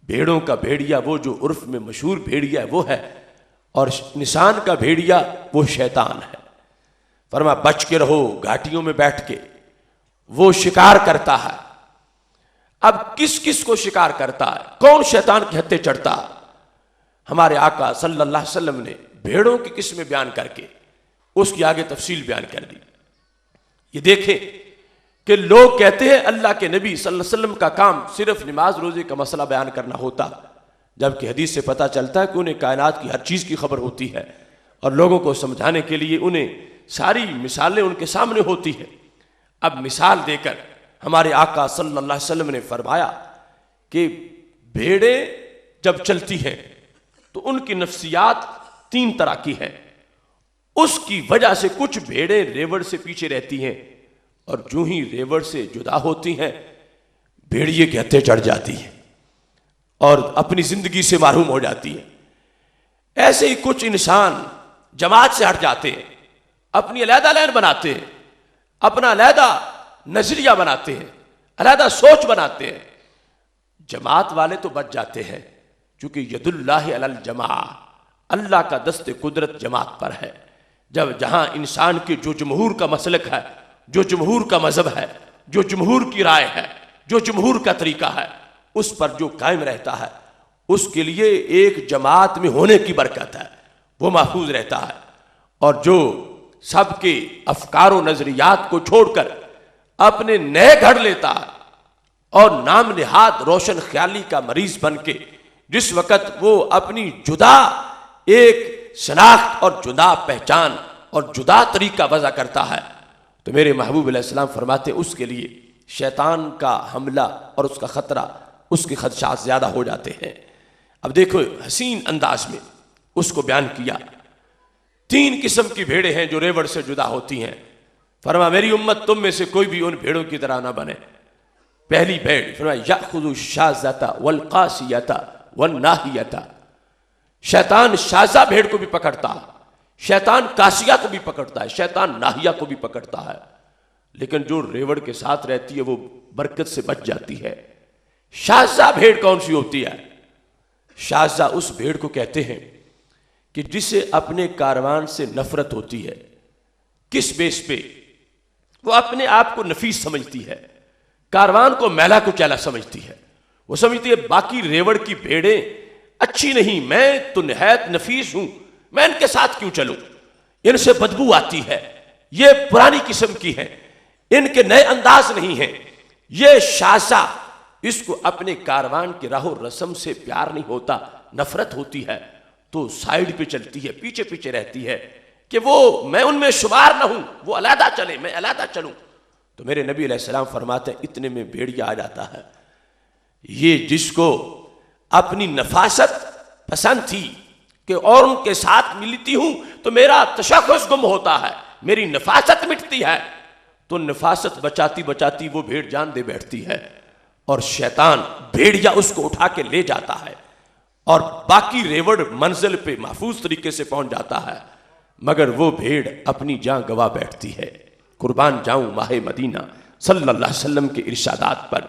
بھیڑوں کا بھیڑیا وہ جو عرف میں مشہور بھیڑیا ہے وہ ہے، اور انسان کا بھیڑیا وہ شیطان ہے۔ فرما بچ کے رہو، گھاٹیوں میں بیٹھ کے وہ شکار کرتا ہے۔ اب کس کس کو شکار کرتا ہے؟ کون شیطان کے ہتھے چڑھتا ہے؟ ہمارے آقا صلی اللہ علیہ وسلم نے بھیڑوں کی قسمیں بیان کر کے اس کی آگے تفصیل بیان کر دی۔ یہ دیکھیں کہ لوگ کہتے ہیں اللہ کے نبی صلی اللہ علیہ وسلم کا کام صرف نماز روزے کا مسئلہ بیان کرنا ہوتا، جبکہ حدیث سے پتہ چلتا ہے کہ انہیں کائنات کی ہر چیز کی خبر ہوتی ہے، اور لوگوں کو سمجھانے کے لیے انہیں ساری مثالیں ان کے سامنے ہوتی ہیں۔ اب مثال دے کر ہمارے آقا صلی اللہ علیہ وسلم نے فرمایا کہ بھیڑیں جب چلتی ہیں تو ان کی نفسیات تین طرح کی ہیں۔ اس کی وجہ سے کچھ بھیڑیں ریوڑ سے پیچھے رہتی ہیں، اور جو ہی ریوڑ سے جدا ہوتی ہیں بھیڑیے کے ہتھے چڑھ جاتی ہیں اور اپنی زندگی سے محروم ہو جاتی ہیں۔ ایسے ہی کچھ انسان جماعت سے ہٹ جاتے ہیں، اپنی علیحدہ لائن بناتے ہیں، اپنا علیحدہ نظریہ بناتے ہیں، علیحدہ سوچ بناتے ہیں۔ جماعت والے تو بچ جاتے ہیں، چونکہ ید اللہ علی الجماع، اللہ کا دست قدرت جماعت پر ہے۔ جہاں انسان کے جو جمہور کا مسلک ہے، جو جمہور کا مذہب ہے، جو جمہور کی رائے ہے، جو جمہور کا طریقہ ہے، اس پر جو قائم رہتا ہے اس کے لیے ایک جماعت میں ہونے کی برکت ہے، وہ محفوظ رہتا ہے۔ اور جو سب کے افکار و نظریات کو چھوڑ کر اپنے نئے گھڑ لیتا ہے اور نام نہاد روشن خیالی کا مریض بن کے جس وقت وہ اپنی جدا ایک شناخت اور جدا پہچان اور جدا طریقہ وضع کرتا ہے، تو میرے محبوب علیہ السلام فرماتے اس کے لیے شیطان کا حملہ اور اس کا خطرہ، اس کے خدشات زیادہ ہو جاتے ہیں۔ اب دیکھو حسین انداز میں اس کو بیان کیا۔ تین قسم کی بھیڑیں ہیں جو ریوڑ سے جدا ہوتی ہیں۔ فرمایا میری امت تم میں سے کوئی بھی ان بھیڑوں کی طرح نہ بنے۔ پہلی بھیڑ فرمایا یأخذ الشاذۃ والقاسیۃ والناہیۃ، شیطان شاذہ بھیڑ کو بھی پکڑتا ہے، شیطان قاسیہ کو بھی پکڑتا ہے، شیطان ناہیہ کو بھی پکڑتا ہے، لیکن جو ریوڑ کے ساتھ رہتی ہے وہ برکت سے بچ جاتی ہے۔ شاذہ بھیڑ کون سی ہوتی ہے؟ شاذہ اس بھیڑ کو کہتے ہیں کہ جسے اپنے کاروان سے نفرت ہوتی ہے۔ کس بیس پہ؟ وہ اپنے آپ کو نفیس سمجھتی ہے، کاروان کو میلا کچیلا سمجھتی ہے، وہ سمجھتی ہے باقی ریوڑ کی بھیڑیں اچھی نہیں، میں تو نہایت نفیس ہوں، میں ان کے ساتھ کیوں چلوں، ان سے بدبو آتی ہے، یہ پرانی قسم کی ہے، ان کے نئے انداز نہیں ہیں، یہ شازہ، اس کو اپنے کاروان کے راہ و رسم سے پیار نہیں ہوتا، نفرت ہوتی ہے، تو سائیڈ پہ چلتی ہے، پیچھے پیچھے رہتی ہے کہ وہ میں ان میں شمار نہ ہوں، وہ علیحدہ چلے میں علیحدہ چلوں۔ تو میرے نبی علیہ السلام فرماتے ہیں اتنے میں بھیڑیا آ جاتا ہے، یہ جس کو اپنی نفاست پسند تھی کہ اور ان کے ساتھ ملتی ہوں تو میرا تشخص گم ہوتا ہے، میری نفاست مٹتی ہے، تو نفاست بچاتی بچاتی وہ بھیڑ جان دے بیٹھتی ہے، اور شیطان بھیڑیا اس کو اٹھا کے لے جاتا ہے، اور باقی ریوڑ منزل پہ محفوظ طریقے سے پہنچ جاتا ہے، مگر وہ بھیڑ اپنی جان گوا بیٹھتی ہے۔ قربان جاؤں ماہ مدینہ صلی اللہ علیہ وسلم کے ارشادات پر،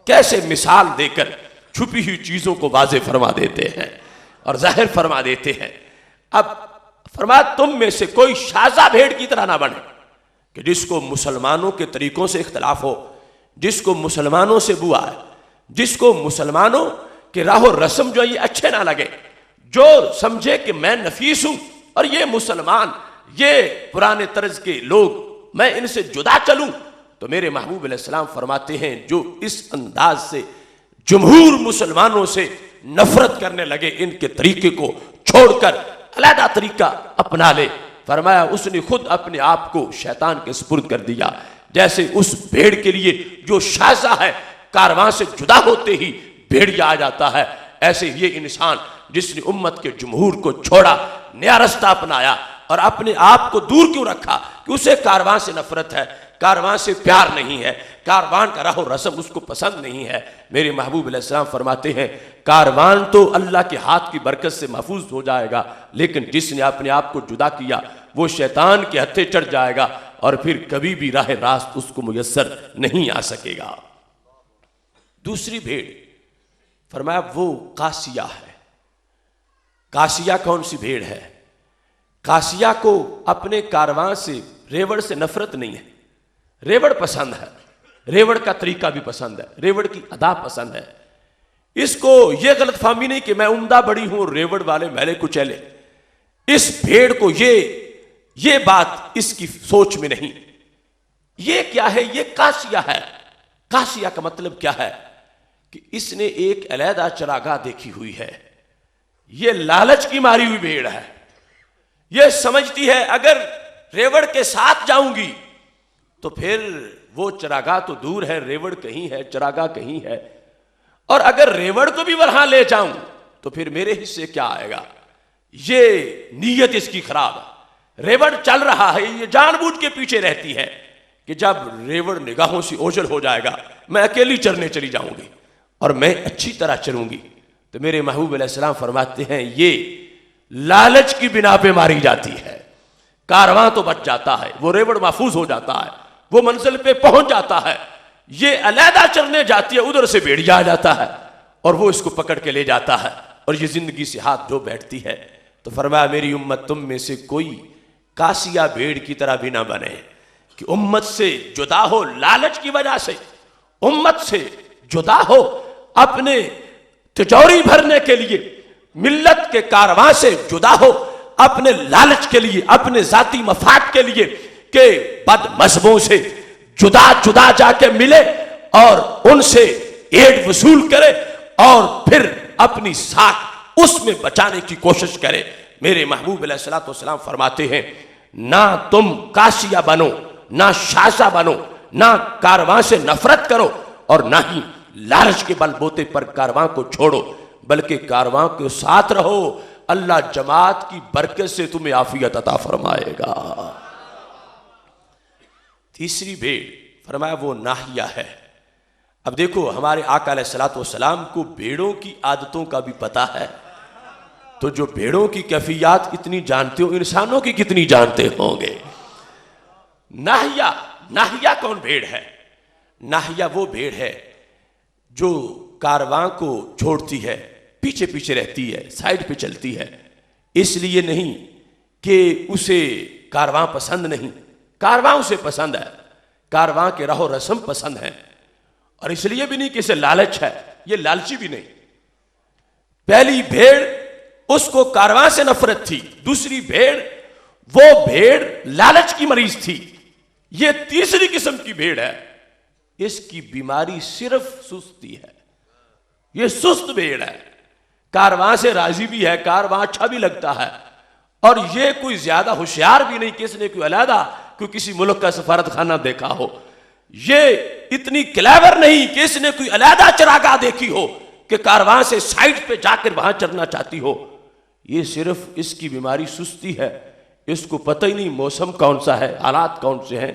کیسے مثال دے کر چھپی ہوئی چیزوں کو واضح فرما دیتے ہیں اور ظاہر فرما دیتے ہیں۔ اب فرمایا تم میں سے کوئی شازہ بھیڑ کی طرح نہ بنے کہ جس کو مسلمانوں کے طریقوں سے اختلاف ہو، جس کو مسلمانوں سے بو آئے، جس کو مسلمانوں کے راہ و رسم جو یہ اچھے نہ لگے، جو سمجھے کہ میں نفیس ہوں اور یہ مسلمان، یہ پرانے طرز کے لوگ، میں ان سے جدا چلوں، تو میرے محبوب علیہ السلام فرماتے ہیں جو اس انداز سے جمہور مسلمانوں سے نفرت کرنے لگے، ان کے طریقے کو چھوڑ کر علیحدہ طریقہ اپنا لے، فرمایا اس نے خود اپنے آپ کو شیطان کے سپرد کر دیا، جیسے اس بھیڑ کے لیے جو شازہ ہے کارواں سے جدا ہوتے ہی بھیڑیا آ جاتا ہے، ایسے یہ انسان جس نے امت کے جمہور کو چھوڑا، نیا رستہ اپنایا اور اپنے آپ کو دور کیوں رکھا کہ اسے کارواں سے نفرت ہے، کارواں سے پیار نہیں ہے، کاروان کا راہ و رسم اس کو پسند نہیں ہے۔ میرے محبوب علیہ السلام فرماتے ہیں کاروان تو اللہ کے ہاتھ کی برکت سے محفوظ ہو جائے گا، لیکن جس نے اپنے آپ کو جدا کیا وہ شیطان کے ہتھے چڑھ جائے گا اور پھر کبھی بھی راہ راست اس کو میسر نہیں آ سکے گا۔ دوسری بھیڑ فرمایا وہ قاسیہ ہے۔ قاسیہ کون سی بھیڑ ہے؟ قاسیہ کو اپنے کارواں سے، ریوڑ سے نفرت نہیں ہے، ریوڑ پسند ہے، ریوڑ کا طریقہ بھی پسند ہے، ریوڑ کی ادا پسند ہے، اس کو یہ غلط فہمی نہیں کہ میں عمدہ بڑی ہوں اور ریوڑ والے میلے کچیلے، اس بھیڑ کو یہ بات اس کی سوچ میں نہیں۔ یہ کیا ہے؟ یہ قاسیہ ہے۔ قاسیہ کا مطلب کیا ہے؟ کہ اس نے ایک علیحدہ چراگاہ دیکھی ہوئی ہے، یہ لالچ کی ماری ہوئی بھیڑ ہے، یہ سمجھتی ہے اگر ریوڑ کے ساتھ جاؤں گی تو پھر وہ چراگاہ تو دور ہے، ریوڑ کہیں ہے، چراگاہ کہیں ہے، اور اگر ریوڑ کو بھی وہاں لے جاؤں تو پھر میرے حصے کیا آئے گا؟ یہ نیت اس کی خراب ہے۔ ریوڑ چل رہا ہے، یہ جان بوجھ کے پیچھے رہتی ہے کہ جب ریوڑ نگاہوں سے اوجھل ہو جائے گا میں اکیلی چرنے چلی جاؤں گی اور میں اچھی طرح چلوں گی۔ تو میرے محبوب علیہ السلام فرماتے ہیں یہ لالچ کی بنا پہ ماری جاتی ہے، کارواں تو بچ جاتا ہے، وہ ریوڑ محفوظ ہو جاتا ہے، وہ منزل پہ پہنچ جاتا ہے، یہ علیحدہ چلنے جاتی ہے، ادھر سے بھیڑیا آ جاتا ہے اور وہ اس کو پکڑ کے لے جاتا ہے اور یہ زندگی سے ہاتھ دھو بیٹھتی ہے۔ تو فرمایا میری امت تم میں سے کوئی قاسیہ بھیڑ کی طرح بھی نہ بنے کہ امت سے جدا ہو، لالچ کی وجہ سے امت سے جدا ہو، اپنے تجوری بھرنے کے لیے ملت کے کارواں سے جدا ہو، اپنے لالچ کے لیے، اپنے ذاتی مفاد کے لیے کہ بد مذہبوں سے جدا جا کے ملے اور ان سے ایڈ وصول کرے اور پھر اپنی ساکھ اس میں بچانے کی کوشش کرے۔ میرے محبوب علیہ السلام فرماتے ہیں نہ تم قاسیہ بنو، نہ شازہ بنو، نہ کارواں سے نفرت کرو اور نہ ہی لالچ کے بل بوتے پر کارواں کو چھوڑو، بلکہ کارواں کے ساتھ رہو، اللہ جماعت کی برکت سے تمہیں عافیت عطا فرمائے گا۔ تیسری بھیڑ فرمایا وہ ناہیہ ہے۔ اب دیکھو ہمارے آقا علیہ السلام کو بھیڑوں کی عادتوں کا بھی پتہ ہے، تو جو بھیڑوں کی کیفیات اتنی جانتے ہو انسانوں کی کتنی جانتے ہوں گے۔ ناہیہ کون بھیڑ ہے؟ ناہیہ وہ بھیڑ ہے جو کارواں کو چھوڑتی ہے، پیچھے پیچھے رہتی ہے، سائیڈ پہ چلتی ہے، اس لیے نہیں کہ اسے کارواں پسند نہیں، کارواں اسے پسند ہے، کارواں کے رہو رسم پسند ہیں، اور اس لیے بھی نہیں کہ اسے لالچ ہے، یہ لالچی بھی نہیں۔ پہلی بھیڑ اس کو کارواں سے نفرت تھی، دوسری بھیڑ وہ بھیڑ لالچ کی مریض تھی، یہ تیسری قسم کی بھیڑ ہے، اس کی بیماری صرف سستی ہے، یہ سست بھیڑ ہے، کارواں سے راضی بھی ہے، کارواں اچھا بھی لگتا ہے، اور یہ کوئی زیادہ ہوشیار بھی نہیں کہ اس نے کوئی علیحدہ کوئی کسی ملک کا سفارت خانہ دیکھا ہو، یہ اتنی کلیور نہیں کہ اس نے کوئی علیحدہ چراگاہ دیکھی ہو کہ کارواں سے سائٹ پہ جا کر وہاں چڑھنا چاہتی ہو، یہ صرف اس کی بیماری سستی ہے، اس کو پتہ ہی نہیں موسم کون سا ہے، حالات کون سے ہیں،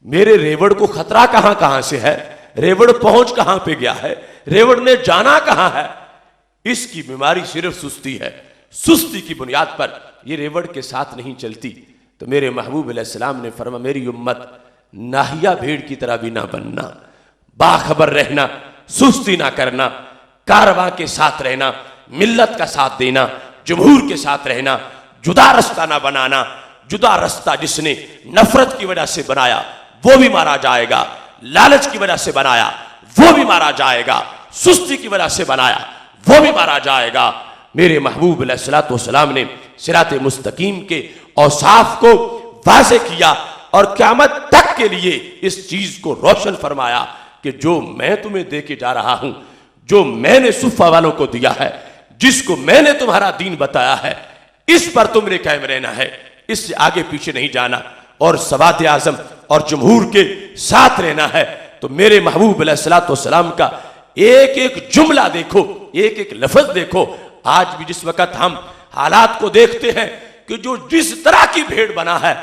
میرے ریوڑ کو خطرہ کہاں کہاں سے ہے، ریوڑ پہنچ کہاں پہ گیا ہے، ریوڑ نے جانا کہاں ہے، اس کی بیماری صرف سستی ہے، سستی کی بنیاد پر یہ ریوڑ کے ساتھ نہیں چلتی۔ تو میرے محبوب علیہ السلام نے فرمایا میری امت ناہیہ بھیڑ کی طرح بھی نہ بننا، باخبر رہنا، سستی نہ کرنا، کارواں کے ساتھ رہنا، ملت کا ساتھ دینا، جمہور کے ساتھ رہنا، جدا رستہ نہ بنانا، جدا رستہ جس نے نفرت کی وجہ سے بنایا وہ بھی مارا جائے گا، لالچ کی وجہ سے بنایا وہ بھی مارا جائے گا، سستی کی وجہ سے بنایا وہ بھی مارا جائے گا۔ میرے محبوب علیہ السلام نے صراط مستقیم کے اوصاف کو واضح کیا اور قیامت تک کے لیے اس چیز کو روشن فرمایا کہ جو میں تمہیں دے کے جا رہا ہوں، جو میں نے صفہ والوں کو دیا ہے، جس کو میں نے تمہارا دین بتایا ہے، اس پر تم نے قائم رہنا ہے، اس سے آگے پیچھے نہیں جانا، اور سواد اعظم اور جمہور کے ساتھ رہنا ہے۔ تو میرے محبوب علیہ السلام کا ایک ایک جملہ دیکھو، ایک ایک لفظ دیکھو۔ آج بھی جس وقت ہم حالات کو دیکھتے ہیں کہ جو جس طرح کی بھیڑ بنا ہے،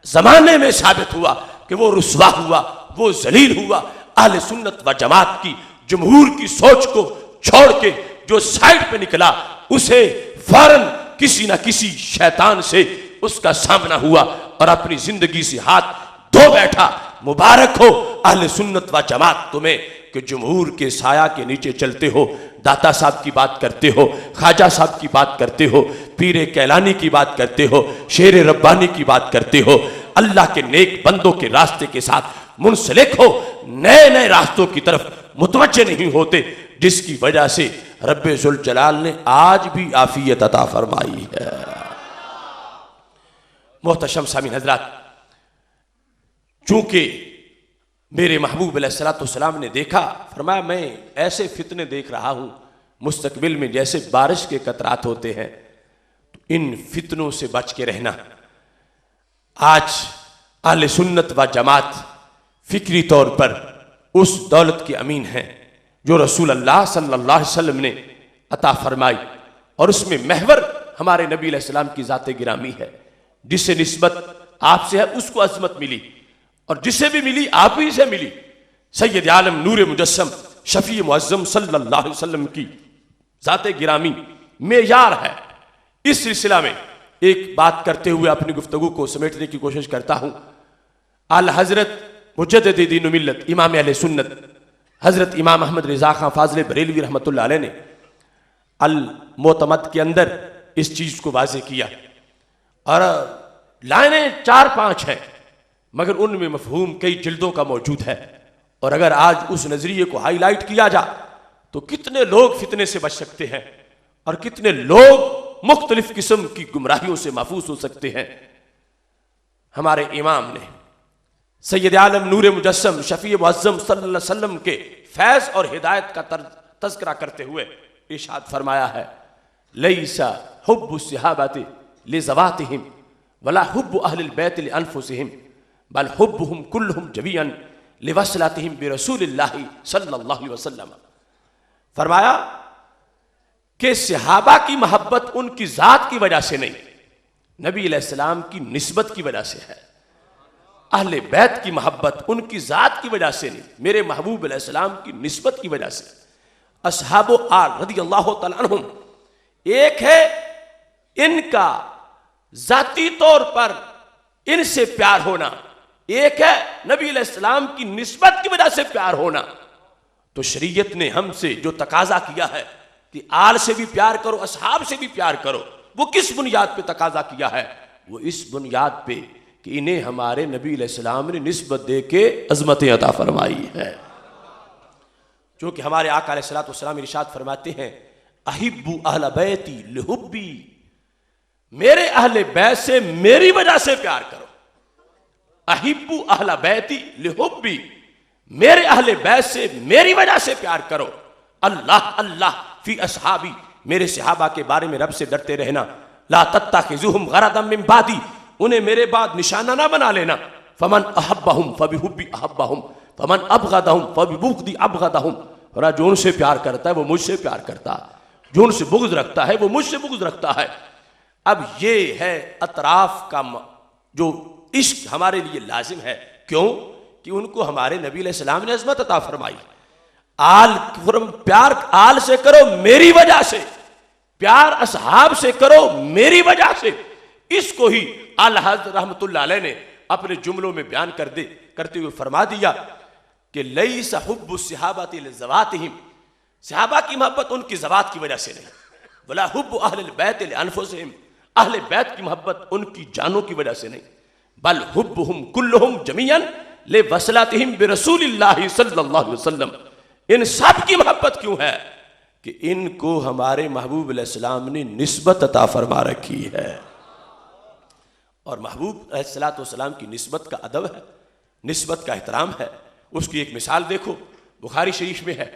زمانے میں ثابت ہوا کہ وہ رسوا ہوا، وہ ذلیل ہوا، اہل سنت و جماعت کی جمہور کی سوچ کو چھوڑ کے جو سائڈ پہ نکلا، اسے فوراً کسی نہ کسی شیطان سے اس کا سامنا ہوا اور اپنی زندگی سے ہاتھ دھو بیٹھا۔ مبارک ہو اہل سنت و جماعت تمہیں کہ جمہور کے سایہ کے نیچے چلتے ہو، داتا صاحب کی بات کرتے ہو، خواجہ صاحب کی بات کرتے ہو، پیر کیلانی کی بات کرتے ہو، شیر ربانی کی بات کرتے ہو، اللہ کے نیک بندوں کے راستے کے ساتھ منسلک ہو، نئے نئے راستوں کی طرف متوجہ نہیں ہوتے، جس کی وجہ سے رب ذوالجلال نے آج بھی عافیت عطا فرمائی ہے۔ محتشم سامعین حضرات، چونکہ میرے محبوب علیہ السلام نے دیکھا، فرمایا میں ایسے فتنے دیکھ رہا ہوں مستقبل میں جیسے بارش کے قطرات ہوتے ہیں، تو ان فتنوں سے بچ کے رہنا۔ آج اہل سنت و جماعت فکری طور پر اس دولت کے امین ہیں جو رسول اللہ صلی اللہ علیہ وسلم نے عطا فرمائی، اور اس میں محور ہمارے نبی علیہ السلام کی ذات گرامی ہے، جس سے نسبت آپ سے ہے اس کو عظمت ملی، اور جسے بھی ملی آپ ہی سے ملی۔ سید عالم نور مجسم شفیع معظم صلی اللہ علیہ وسلم کی ذات گرامی معیار ہے۔ اس سلسلہ میں ایک بات کرتے ہوئے اپنی گفتگو کو سمیٹنے کی کوشش کرتا ہوں۔ اعلی حضرت مجدد دین و ملت امام اہل سنت حضرت امام احمد رضا خان فاضل بریلوی رحمۃ اللہ علیہ نے المعتمد کے اندر اس چیز کو واضح کیا، اور لائنیں 4-5 ہیں مگر ان میں مفہوم کئی جلدوں کا موجود ہے، اور اگر آج اس نظریے کو ہائی لائٹ کیا جا تو کتنے لوگ فتنے سے بچ سکتے ہیں اور کتنے لوگ مختلف قسم کی گمراہیوں سے محفوظ ہو سکتے ہیں۔ ہمارے امام نے سید عالم نور مجسم شفیع معظم صلی اللہ علیہ وسلم کے فیض اور ہدایت کا تذکرہ کرتے ہوئے ارشاد فرمایا ہے، لیس حب الصحابۃ لذواتہم ولا حب اہل البیت لانفسہم بل حبہم کلہم جمیعا لوصلتہم برسول اللہ صلی اللہ علیہ وسلم۔ فرمایا کہ صحابہ کی محبت ان کی ذات کی وجہ سے نہیں، نبی علیہ السلام کی نسبت کی وجہ سے ہے۔ اہل بیت کی محبت ان کی ذات کی وجہ سے نہیں، میرے محبوب علیہ السلام کی نسبت کی وجہ سے۔ اصحاب آل رضی اللہ تعالیٰ عنہم، ایک ہے ان کا ذاتی طور پر ان سے پیار ہونا، ایک ہے نبی علیہ السلام کی نسبت کی وجہ سے پیار ہونا۔ تو شریعت نے ہم سے جو تقاضا کیا ہے کہ آل سے بھی پیار کرو، اصحاب سے بھی پیار کرو، وہ کس بنیاد پہ تقاضا کیا ہے؟ وہ اس بنیاد پہ کہ انہیں ہمارے نبی علیہ السلام نے نسبت دے کے عظمتیں عطا فرمائی ہے. چونکہ ہمارے آقا علیہ الصلوۃ والسلام ارشاد فرماتے ہیں احبوا اہل بیتی لحبی، میرے اہل بیت سے میری وجہ سے پیار کرو. احبوا اہل بیتی لحبی، میرے اہل بیت سے میری وجہ سے پیار کرو. اللہ اللہ فی اصحابی، میرے صحابہ کے بارے میں رب سے ڈرتے رہنا. لا تتخذوہم غرضا من بعدی، انہیں میرے بعد نشانہ نہ بنا لینا. فمن احبہم فبحبی احبہم فمن ابغضہم فببغضی ابغضہم. اور جو ان سے پیار کرتا ہے وہ مجھ سے پیار کرتا ہے، جو ان سے بغض رکھتا ہے وہ مجھ سے بغض رکھتا ہے. اب یہ ہے اطراف کا جو عشق ہمارے لیے لازم ہے. کیوں؟ کہ ان کو ہمارے نبی علیہ السلام نے عظمت عطا فرمائی. پیار آل سے کرو میری وجہ سے، پیار اصحاب سے کرو میری وجہ سے. اس کو ہی اعلی حضرت رحمت اللہ علیہ نے اپنے جملوں میں بیان کرتے ہوئے فرما دیا کہ لیس حب الصحابۃ لذواتہم، صحابہ کی محبت ان کی ذوات کی وجہ سے نہیں. ولا حب اہل البیت لانفسہم، اہل بیت کی محبت ان کی جانوں کی وجہ سے نہیں. بل حبہم کلہم جمیعا لوصلاتہم برسول اللہ صلی اللہ علیہ وسلم. ان سب کی محبت کیوں ہے؟ کہ ان کو ہمارے محبوب علیہ السلام نے نسبت عطا فرما رکھی ہے. اور محبوب علیہ السلام کی نسبت کا ادب ہے، نسبت کا احترام ہے. اس کی ایک مثال دیکھو، بخاری شریف میں ہے.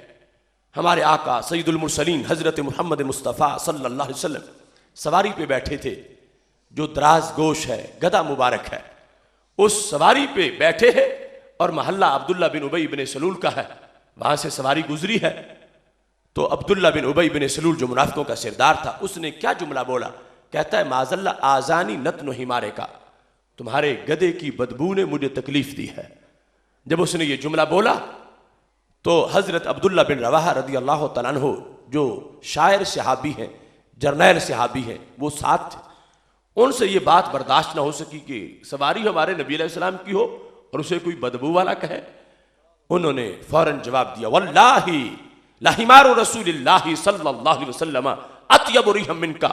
ہمارے آقا سید المرسلین حضرت محمد مصطفیٰ صلی اللہ علیہ وسلم سواری پہ بیٹھے تھے جو دراز گوش ہے، گدھا مبارک ہے. اس سواری پہ بیٹھے ہیں اور محلہ عبداللہ بن ابی بن سلول کا ہے. وہاں سے سواری گزری ہے تو عبداللہ بن ابی بن سلول جو منافقوں کا سردار تھا، اس نے کیا جملہ بولا؟ کہتا ہے معاذ اللہ آزانی نتن حمارے کا، تمہارے گدھے کی بدبو نے مجھے تکلیف دی ہے. جب اس نے یہ جملہ بولا تو حضرت عبداللہ بن رواحہ رضی اللہ تعالیٰ عنہ جو شاعر صحابی ہیں، جرنیل صحابی ہیں، وہ ساتھ تھے. ان سے یہ بات برداشت نہ ہو سکی کہ سواری ہمارے نبی علیہ السلام کی ہو اور اسے کوئی بدبو والا کہے. انہوں نے فوراً جواب دیا واللہ لحمار رسول اللہ صلی اللہ علیہ وسلم اطیب ریحا منک،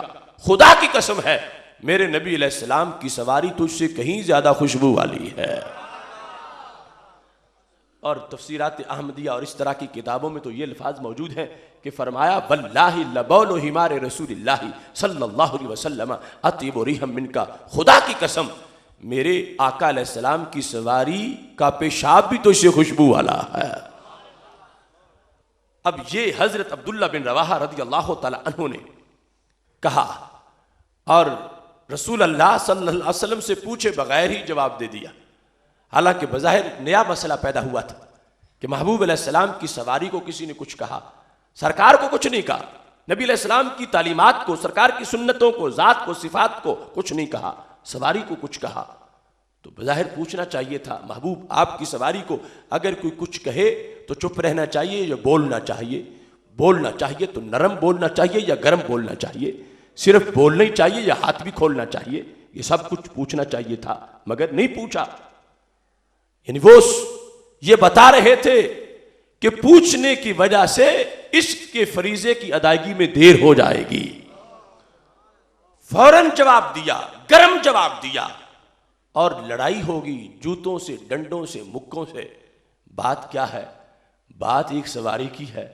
خدا کی قسم ہے میرے نبی علیہ السلام کی سواری تجھ سے کہیں زیادہ خوشبو والی ہے. اور تفسیرات احمدیہ اور اس طرح کی کتابوں میں تو یہ الفاظ موجود ہیں کہ فرمایا واللہ لبول حمار رسول اللہ صلی اللہ علیہ وسلم اطیب ریحا منک، خدا کی قسم میرے آقا علیہ السلام کی سواری کا پیشاب بھی تو اس سے خوشبو والا ہے. اب یہ حضرت عبداللہ بن رواحہ رضی اللہ تعالی عنہ نے کہا اور رسول اللہ صلی اللہ علیہ وسلم سے پوچھے بغیر ہی جواب دے دیا. حالانکہ بظاہر نیا مسئلہ پیدا ہوا تھا کہ محبوب علیہ السلام کی سواری کو کسی نے کچھ کہا، سرکار کو کچھ نہیں کہا. نبی علیہ السلام کی تعلیمات کو، سرکار کی سنتوں کو، ذات کو، صفات کو کچھ نہیں کہا، سواری کو کچھ کہا. تو بظاہر پوچھنا چاہیے تھا محبوب آپ کی سواری کو اگر کوئی کچھ کہے تو چپ رہنا چاہیے یا بولنا چاہیے؟ بولنا چاہیے تو نرم بولنا چاہیے یا گرم بولنا چاہیے؟ صرف بولنا ہی چاہیے یا ہاتھ بھی کھولنا چاہیے؟ یہ سب کچھ پوچھنا چاہیے تھا مگر نہیں پوچھا. یعنی وہ یہ بتا رہے تھے کہ پوچھنے کی وجہ سے عشق کے فریضے کی ادائیگی میں دیر ہو جائے گی. فوراً جواب دیا، گرم جواب دیا اور لڑائی ہوگی جوتوں سے، ڈنڈوں سے، مکوں سے. بات کیا ہے؟ بات ایک سواری کی ہے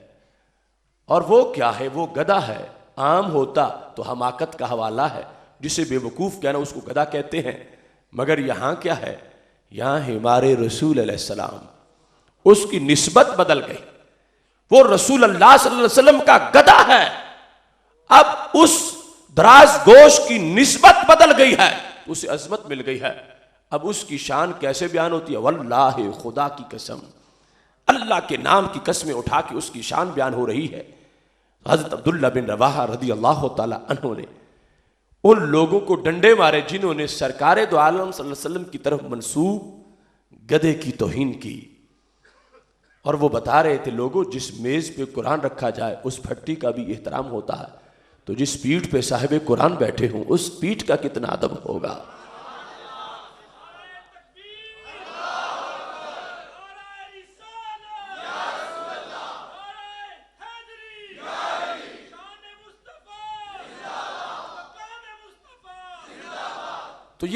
اور وہ کیا ہے؟ وہ گدھا ہے. عام ہوتا تو حماقت کا حوالہ ہے، جسے بے وقوف کہنا اس کو گدھا کہتے ہیں. مگر یہاں کیا ہے؟ یہاں ہمارے رسول علیہ السلام، اس کی نسبت بدل گئی. وہ رسول اللہ صلی اللہ علیہ وسلم کا گدھا ہے، اب اس دراز گوش کی نسبت بدل گئی ہے، اسے عظمت مل گئی ہے. اب اس کی شان کیسے بیان ہوتی ہے؟ واللہ خدا کی قسم، اللہ کے نام کی قسمیں اٹھا کے اس کی شان بیان ہو رہی ہے. حضرت عبداللہ بن رواحہ رضی اللہ تعالی عنہ نے ان لوگوں کو ڈنڈے مارے جنہوں نے سرکار دو عالم صلی اللہ علیہ وسلم کی طرف منسوب گدھے کی توہین کی. اور وہ بتا رہے تھے لوگوں جس میز پہ قرآن رکھا جائے اس پھٹی کا بھی احترام ہوتا ہے، تو جس پیٹھ پہ صاحب قرآن بیٹھے ہوں اس پیٹھ کا کتنا ادب ہوگا. تو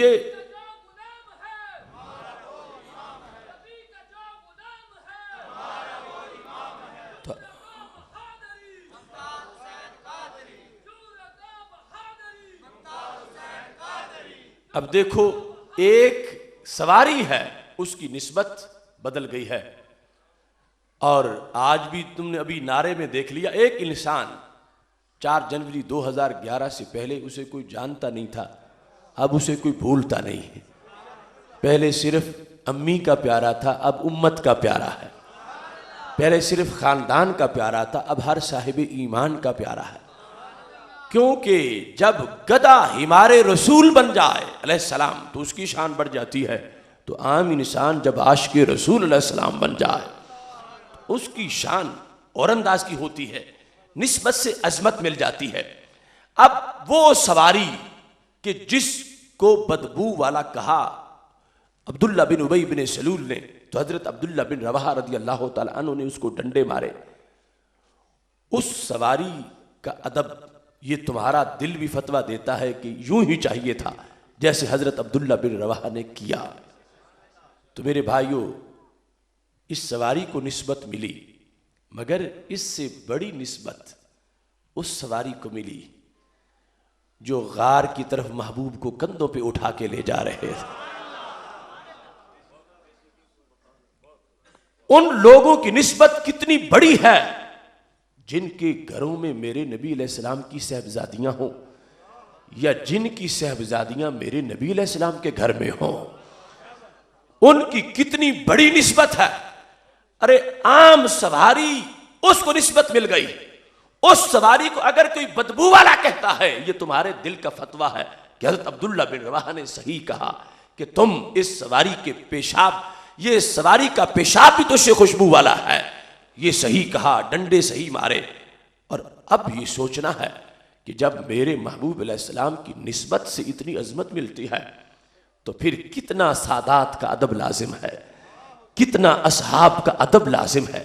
اب دیکھو ایک سواری ہے اس کی نسبت بدل گئی ہے، اور آج بھی تم نے ابھی نعرے میں دیکھ لیا، ایک انسان 4 جنوری 2011 سے پہلے اسے کوئی جانتا نہیں تھا، اب اسے کوئی بھولتا نہیں ہے۔ پہلے صرف امی کا پیارا تھا، اب امت کا پیارا ہے۔ پہلے صرف خاندان کا پیارا تھا، اب ہر صاحب ایمان کا پیارا ہے۔ کیونکہ جب گدھا ہمارے رسول بن جائے علیہ السلام تو اس کی شان بڑھ جاتی ہے، تو عام انسان جب عاشق رسول علیہ السلام بن جائے اس کی شان اور انداز کی ہوتی ہے، نسبت سے عظمت مل جاتی ہے۔ اب وہ سواری کہ جس کو بدبو والا کہا عبداللہ بن ابی بن سلول نے، تو حضرت عبداللہ بن رواحہ رضی اللہ تعالیٰ عنہ نے اس کو ڈنڈے مارے۔ اس سواری کا ادب یہ تمہارا دل بھی فتویٰ دیتا ہے کہ یوں ہی چاہیے تھا جیسے حضرت عبداللہ بن رواحہ نے کیا۔ تو میرے بھائیوں، اس سواری کو نسبت ملی، مگر اس سے بڑی نسبت اس سواری کو ملی جو غار کی طرف محبوب کو کندھوں پہ اٹھا کے لے جا رہے تھے۔ ان لوگوں کی نسبت کتنی بڑی ہے جن کے گھروں میں میرے نبی علیہ السلام کی صاحبزادیاں ہوں، یا جن کی صاحبزادیاں میرے نبی علیہ السلام کے گھر میں ہوں، ان کی کتنی بڑی نسبت ہے۔ ارے عام سواری اس کو نسبت مل گئی، اس سواری کو اگر کوئی بدبو والا کہتا ہے، یہ تمہارے دل کا فتویٰ ہے کہ حضرت عبداللہ بن رواحہ نے صحیح کہا کہ تم اس سواری کے پیشاب، یہ سواری کا پیشاب بھی تو سے خوشبو والا ہے، یہ صحیح کہا، ڈنڈے صحیح مارے۔ اور اب یہ سوچنا ہے کہ جب میرے محبوب علیہ السلام کی نسبت سے اتنی عظمت ملتی ہے تو پھر کتنا سادات کا ادب لازم ہے، کتنا اصحاب کا ادب لازم ہے،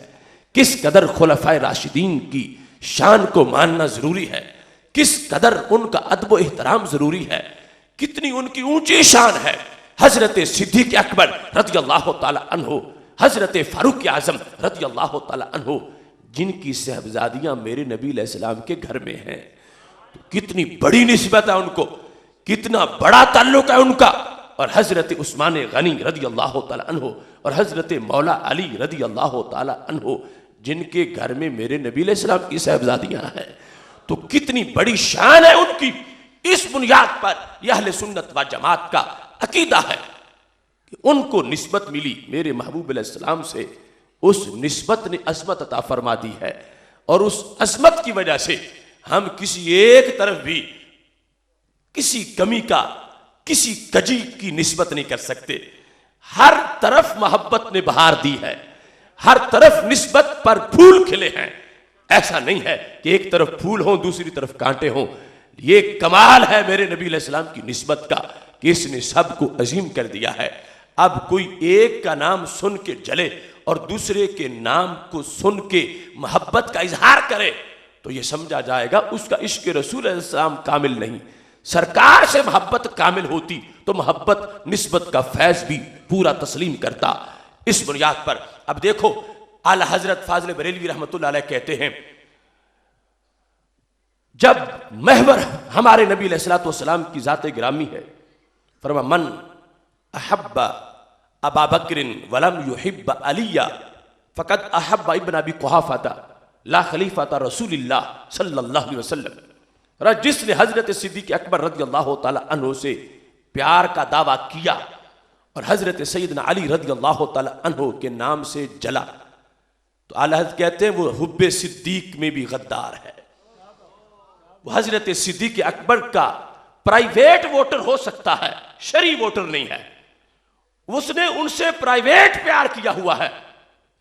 کس قدر خلفائے راشدین کی شان کو ماننا ضروری ہے، کس قدر ان کا ادب و احترام ضروری ہے، کتنی ان کی اونچی شان ہے۔ حضرت صدیق اکبر رضی اللہ تعالی عنہ، حضرت فاروق اعظم رضی اللہ تعالی عنہ، جن کی صاحبزادیاں میرے نبی علیہ السلام کے گھر میں ہیں، تو کتنی بڑی نسبت ہے ان کو، کتنا بڑا تعلق ہے ان کا۔ اور حضرت عثمان غنی رضی اللہ تعالی عنہ اور حضرت مولا علی رضی اللہ تعالی عنہ، جن کے گھر میں میرے نبی علیہ السلام کی صاحبزادیاں ہیں، تو کتنی بڑی شان ہے ان کی۔ اس بنیاد پر یہ اہل سنت و جماعت کا عقیدہ ہے کہ ان کو نسبت ملی میرے محبوب علیہ السلام سے، اس نسبت نے عظمت عطا فرما دی ہے، اور اس عظمت کی وجہ سے ہم کسی ایک طرف بھی کسی کمی کا، کسی کجی کی نسبت نہیں کر سکتے۔ ہر طرف محبت نے بہار دی ہے، ہر طرف نسبت پر پھول کھلے ہیں۔ ایسا نہیں ہے کہ ایک طرف پھول ہوں دوسری طرف کانٹے ہوں۔ یہ کمال ہے میرے نبی علیہ السلام کی نسبت کا کہ اس نے سب کو عظیم کر دیا ہے۔ اب کوئی ایک کا نام سن کے جلے اور دوسرے کے نام کو سن کے محبت کا اظہار کرے تو یہ سمجھا جائے گا اس کا عشق رسول علیہ السلام کامل نہیں۔ سرکار سے محبت کامل ہوتی تو محبت نسبت کا فیض بھی پورا تسلیم کرتا۔ اس بنیاد پر اب دیکھو اعلی حضرت فاضل بریلوی رحمۃ اللہ علیہ کہتے ہیں، جب محور ہمارے نبی علیہ الصلوۃ والسلام کی ذات گرامی ہے، فرما من احب ابا بکر ولم يحب علی فقد احب ابن ابی قحافہ لا خلیفۃ رسول اللہ صلی اللہ علیہ وسلم۔ جس نے حضرت صدیق اکبر رضی اللہ تعالی عنہ سے پیار کا دعویٰ کیا اور حضرت سیدنا علی رضی اللہ تعالی عنہ کے نام سے جلا، تو اعلیٰ حضرت کہتے ہیں وہ حب صدیق میں بھی غدار ہے۔ وہ حضرت صدیق اکبر کا پرائیویٹ ووٹر ہو سکتا ہے، شرعی ووٹر نہیں ہے، اس نے ان سے پرائیویٹ پیار کیا ہوا ہے۔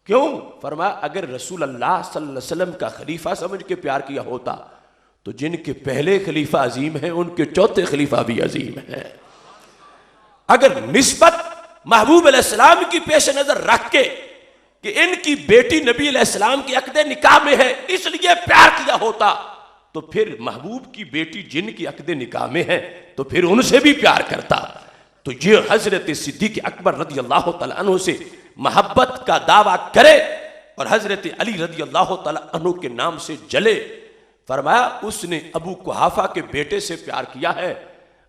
کیوں؟ فرمایا اگر رسول اللہ صلی اللہ علیہ وسلم کا خلیفہ سمجھ کے پیار کیا ہوتا تو جن کے پہلے خلیفہ عظیم ہیں ان کے چوتھے خلیفہ بھی عظیم ہیں۔ اگر نسبت محبوب علیہ السلام کی پیش نظر رکھ کے کہ ان کی بیٹی نبی علیہ السلام کی عقد نکاح میں ہے اس لیے پیار کیا ہوتا تو پھر محبوب کی بیٹی جن کی عقد نکاح میں ہے تو پھر ان سے بھی پیار کرتا۔ تو یہ حضرت صدیق اکبر رضی اللہ تعالیٰ عنہ سے محبت کا دعویٰ کرے اور حضرت علی رضی اللہ تعالیٰ عنہ کے نام سے جلے، فرمایا اس نے ابو قحافہ کے بیٹے سے پیار کیا ہے،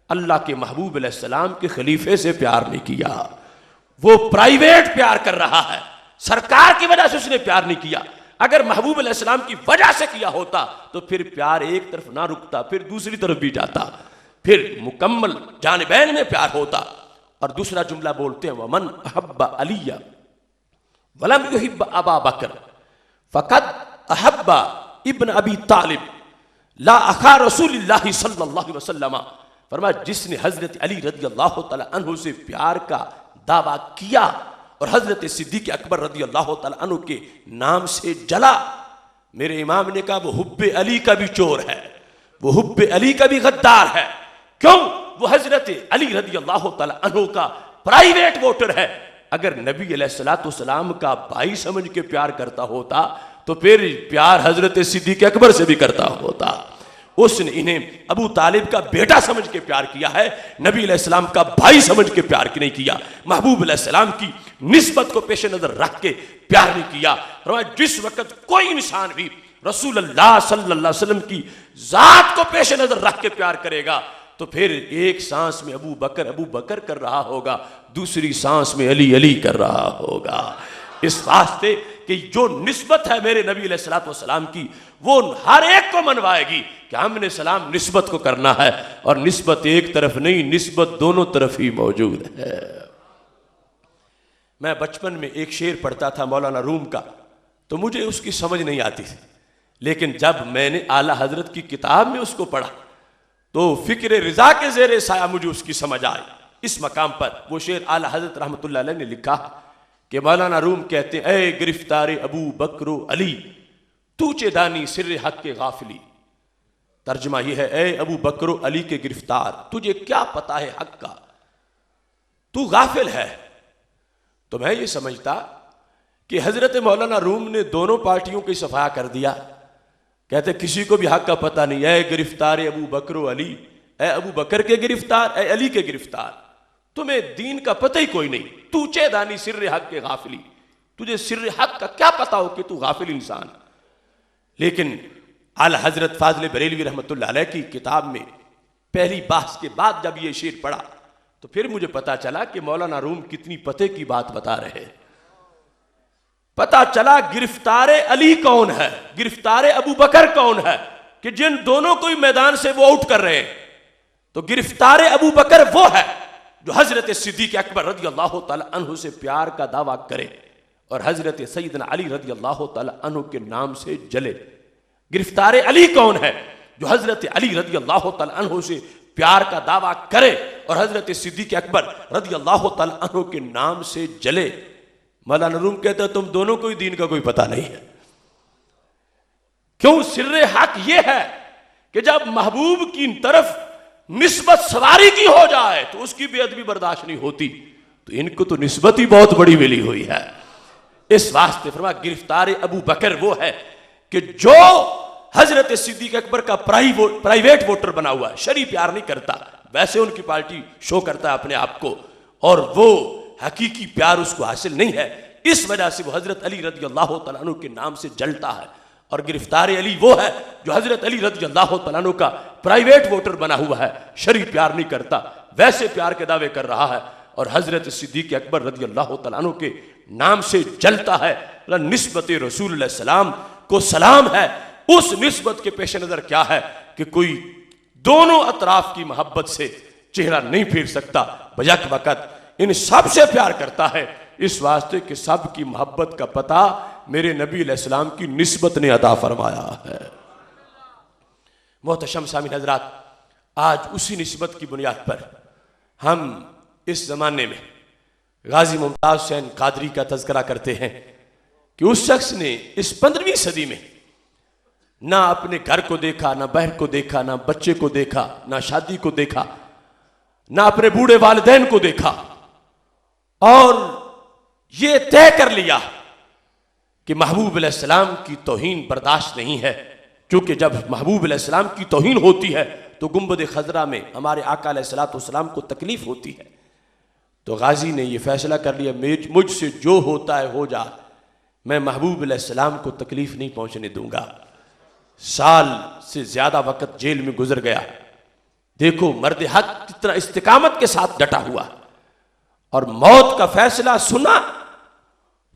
اللہ کے محبوب علیہ السلام کے خلیفے سے پیار نہیں کیا، وہ پرائیویٹ پیار کر رہا ہے، سرکار کی وجہ سے اس نے پیار نہیں کیا۔ اگر محبوب علیہ السلام کی وجہ سے کیا ہوتا تو پھر پیار ایک طرف نہ رکتا، پھر دوسری طرف بھی جاتا، پھر مکمل جانبین میں پیار ہوتا۔ اور دوسرا جملہ بولتے ہیں وَمَنْ أَحَبَّ عَلِيًّا وَلَمْ يُحِبَّ أَبَا بَكْرٍ فَقَدْ أَحَبَّ ابن ابی طالب لا اخا رسول اللہ صلی اللہ علیہ وسلم۔ فرمایا جس نے حضرت علی رضی اللہ تعالی عنہ سے پیار کا دعویٰ کیا اور حضرت صدیق اکبر رضی اللہ تعالی عنہ کے نام سے جلا، میرے امام نے کہا وہ حب علی کا بھی چور ہے، وہ حب علی کا بھی غدار ہے۔ کیوں؟ وہ حضرت علی رضی اللہ تعالی عنہ کا پرائیویٹ ووٹر ہے۔ اگر نبی علیہ السلام کا بھائی سمجھ کے پیار کرتا ہوتا تو پھر پیار حضرت صدیق اکبر سے بھی کرتا ہوتا۔ اس نے انہیں ابو طالب کا بیٹا سمجھ کے پیار کیا ہے، نبی علیہ السلام کا بھائی سمجھ کے پیار نہیں کیا، محبوب علیہ السلام کی نسبت کو پیش نظر رکھ کے پیار نہیں کیا۔ جس وقت کوئی انسان بھی رسول اللہ صلی اللہ علیہ وسلم کی ذات کو پیش نظر رکھ کے پیار کرے گا تو پھر ایک سانس میں ابو بکر کر رہا ہوگا، دوسری سانس میں علی علی کر رہا ہوگا۔ اس واسطے کہ جو نسبت ہے میرے نبی علیہ السلام کی وہ ہر ایک کو منوائے گی کہ ہم نے سلام نسبت کو کرنا ہے، اور نسبت ایک طرف نہیں، نسبت دونوں طرف ہی موجود ہے۔ میں بچپن میں ایک شعر پڑھتا تھا مولانا روم کا، تو مجھے اس کی سمجھ نہیں آتی تھی، لیکن جب میں نے اعلیٰ حضرت کی کتاب میں اس کو پڑھا تو فکر رضا کے زیر سایہ مجھے اس کی سمجھ آئی۔ اس مقام پر وہ شعر اعلیٰ حضرت رحمۃ اللہ علیہ نے لکھا کہ مولانا روم کہتے ہیں اے گرفتار ابو بکر و علی تو چے دانی سر حق کے غافلی۔ ترجمہ یہ ہے اے ابو بکر و علی کے گرفتار، تجھے کیا پتا ہے حق کا، تو غافل ہے۔ تو میں یہ سمجھتا کہ حضرت مولانا روم نے دونوں پارٹیوں کی صفحہ کر دیا، کہتے کسی کو بھی حق کا پتہ نہیں، اے گرفتار ابو بکر و علی، اے ابو بکر کے گرفتار، اے علی کے گرفتار، تمہیں دین کا پتہ ہی کوئی نہیں، تو چے دانی سر حق کے غافلی، تجھے سر حق کا کیا پتا ہو کہ تو غافل انسان۔ لیکن اعلیٰ حضرت فاضل بریلوی رحمۃ اللہ علیہ کی کتاب میں پہلی بحث کے بعد جب یہ شعر پڑھا تو پھر مجھے پتا چلا کہ مولانا روم کتنی پتے کی بات بتا رہے۔ پتا چلا گرفتار علی کون ہے، گرفتار ابو بکر کون ہے، کہ جن دونوں کو میدان سے وہ آؤٹ کر رہے ہیں۔ تو گرفتار ابو بکر وہ ہے جو حضرت صدیق اکبر رضی اللہ تعالی عنہ سے پیار کا دعویٰ کرے اور حضرت سیدنا علی رضی اللہ تعالی عنہ کے نام سے جلے۔ گرفتار علی کون ہے؟ جو حضرت علی رضی اللہ تعالی عنہ سے پیار کا دعویٰ کرے اور حضرت صدیق اکبر رضی اللہ تعالی عنہ کے نام سے جلے۔ مولانا روم کہتا ہے تم دونوں کو ہی دین کا کوئی پتہ نہیں ہے۔ کیوں؟ سر حق یہ ہے کہ جب محبوب کی طرف نسبت سواری کی ہو جائے تو اس کی بے ادبی برداشت نہیں ہوتی، تو ان کو تو نسبت ہی بہت بڑی ملی ہوئی ہے۔ اس واسطے فرمایا گرفتار ابو بکر وہ ہے کہ جو حضرت صدیق اکبر کا پرائیویٹ ووٹر بنا ہوا ہے، شرعی پیار نہیں کرتا، ویسے ان کی پارٹی شو کرتا ہے اپنے آپ کو، اور وہ حقیقی پیار اس کو حاصل نہیں ہے، اس وجہ سے وہ حضرت علی رضی اللہ تعالیٰ عنہ کے نام سے جلتا ہے۔ اور گرفتار علی وہ ہے جو حضرت علی رضی اللہ تعالیٰ عنہ کا پرائیویٹ ووٹر بنا ہوا ہے، شرعی پیار نہیں کرتا، ویسے پیار کے دعوے کر رہا ہے، اور حضرت صدیق اکبر رضی اللہ تعالیٰ عنہ کے نام سے جلتا ہے۔ نسبت رسول اللہ السلام کو سلام ہے، اس نسبت کے پیش نظر کیا ہے کہ کوئی دونوں اطراف کی محبت سے چہرہ نہیں پھیر سکتا، بیک وقت ان سب سے پیار کرتا ہے، اس واسطے کہ سب کی محبت کا پتہ میرے نبی علیہ السلام کی نسبت نے عطا فرمایا ہے۔ محتشم سامعین حضرات، آج اسی نسبت کی بنیاد پر ہم اس زمانے میں غازی ممتاز حسین قادری کا تذکرہ کرتے ہیں کہ اس شخص نے اس 15ویں صدی میں نہ اپنے گھر کو دیکھا، نہ بہن کو دیکھا، نہ بچے کو دیکھا، نہ شادی کو دیکھا، نہ اپنے بوڑھے والدین کو دیکھا، اور یہ طے کر لیا کہ محبوب علیہ السلام کی توہین برداشت نہیں ہے، کیونکہ جب محبوب علیہ السلام کی توہین ہوتی ہے تو گنبد خضرا میں ہمارے آقا علیہ السلام کو تکلیف ہوتی ہے۔ تو غازی نے یہ فیصلہ کر لیا مجھ سے جو ہوتا ہے ہو جا، میں محبوب علیہ السلام کو تکلیف نہیں پہنچنے دوں گا۔ سال سے زیادہ وقت جیل میں گزر گیا، دیکھو مرد حق کتنا استقامت کے ساتھ ڈٹا ہوا، اور موت کا فیصلہ سنا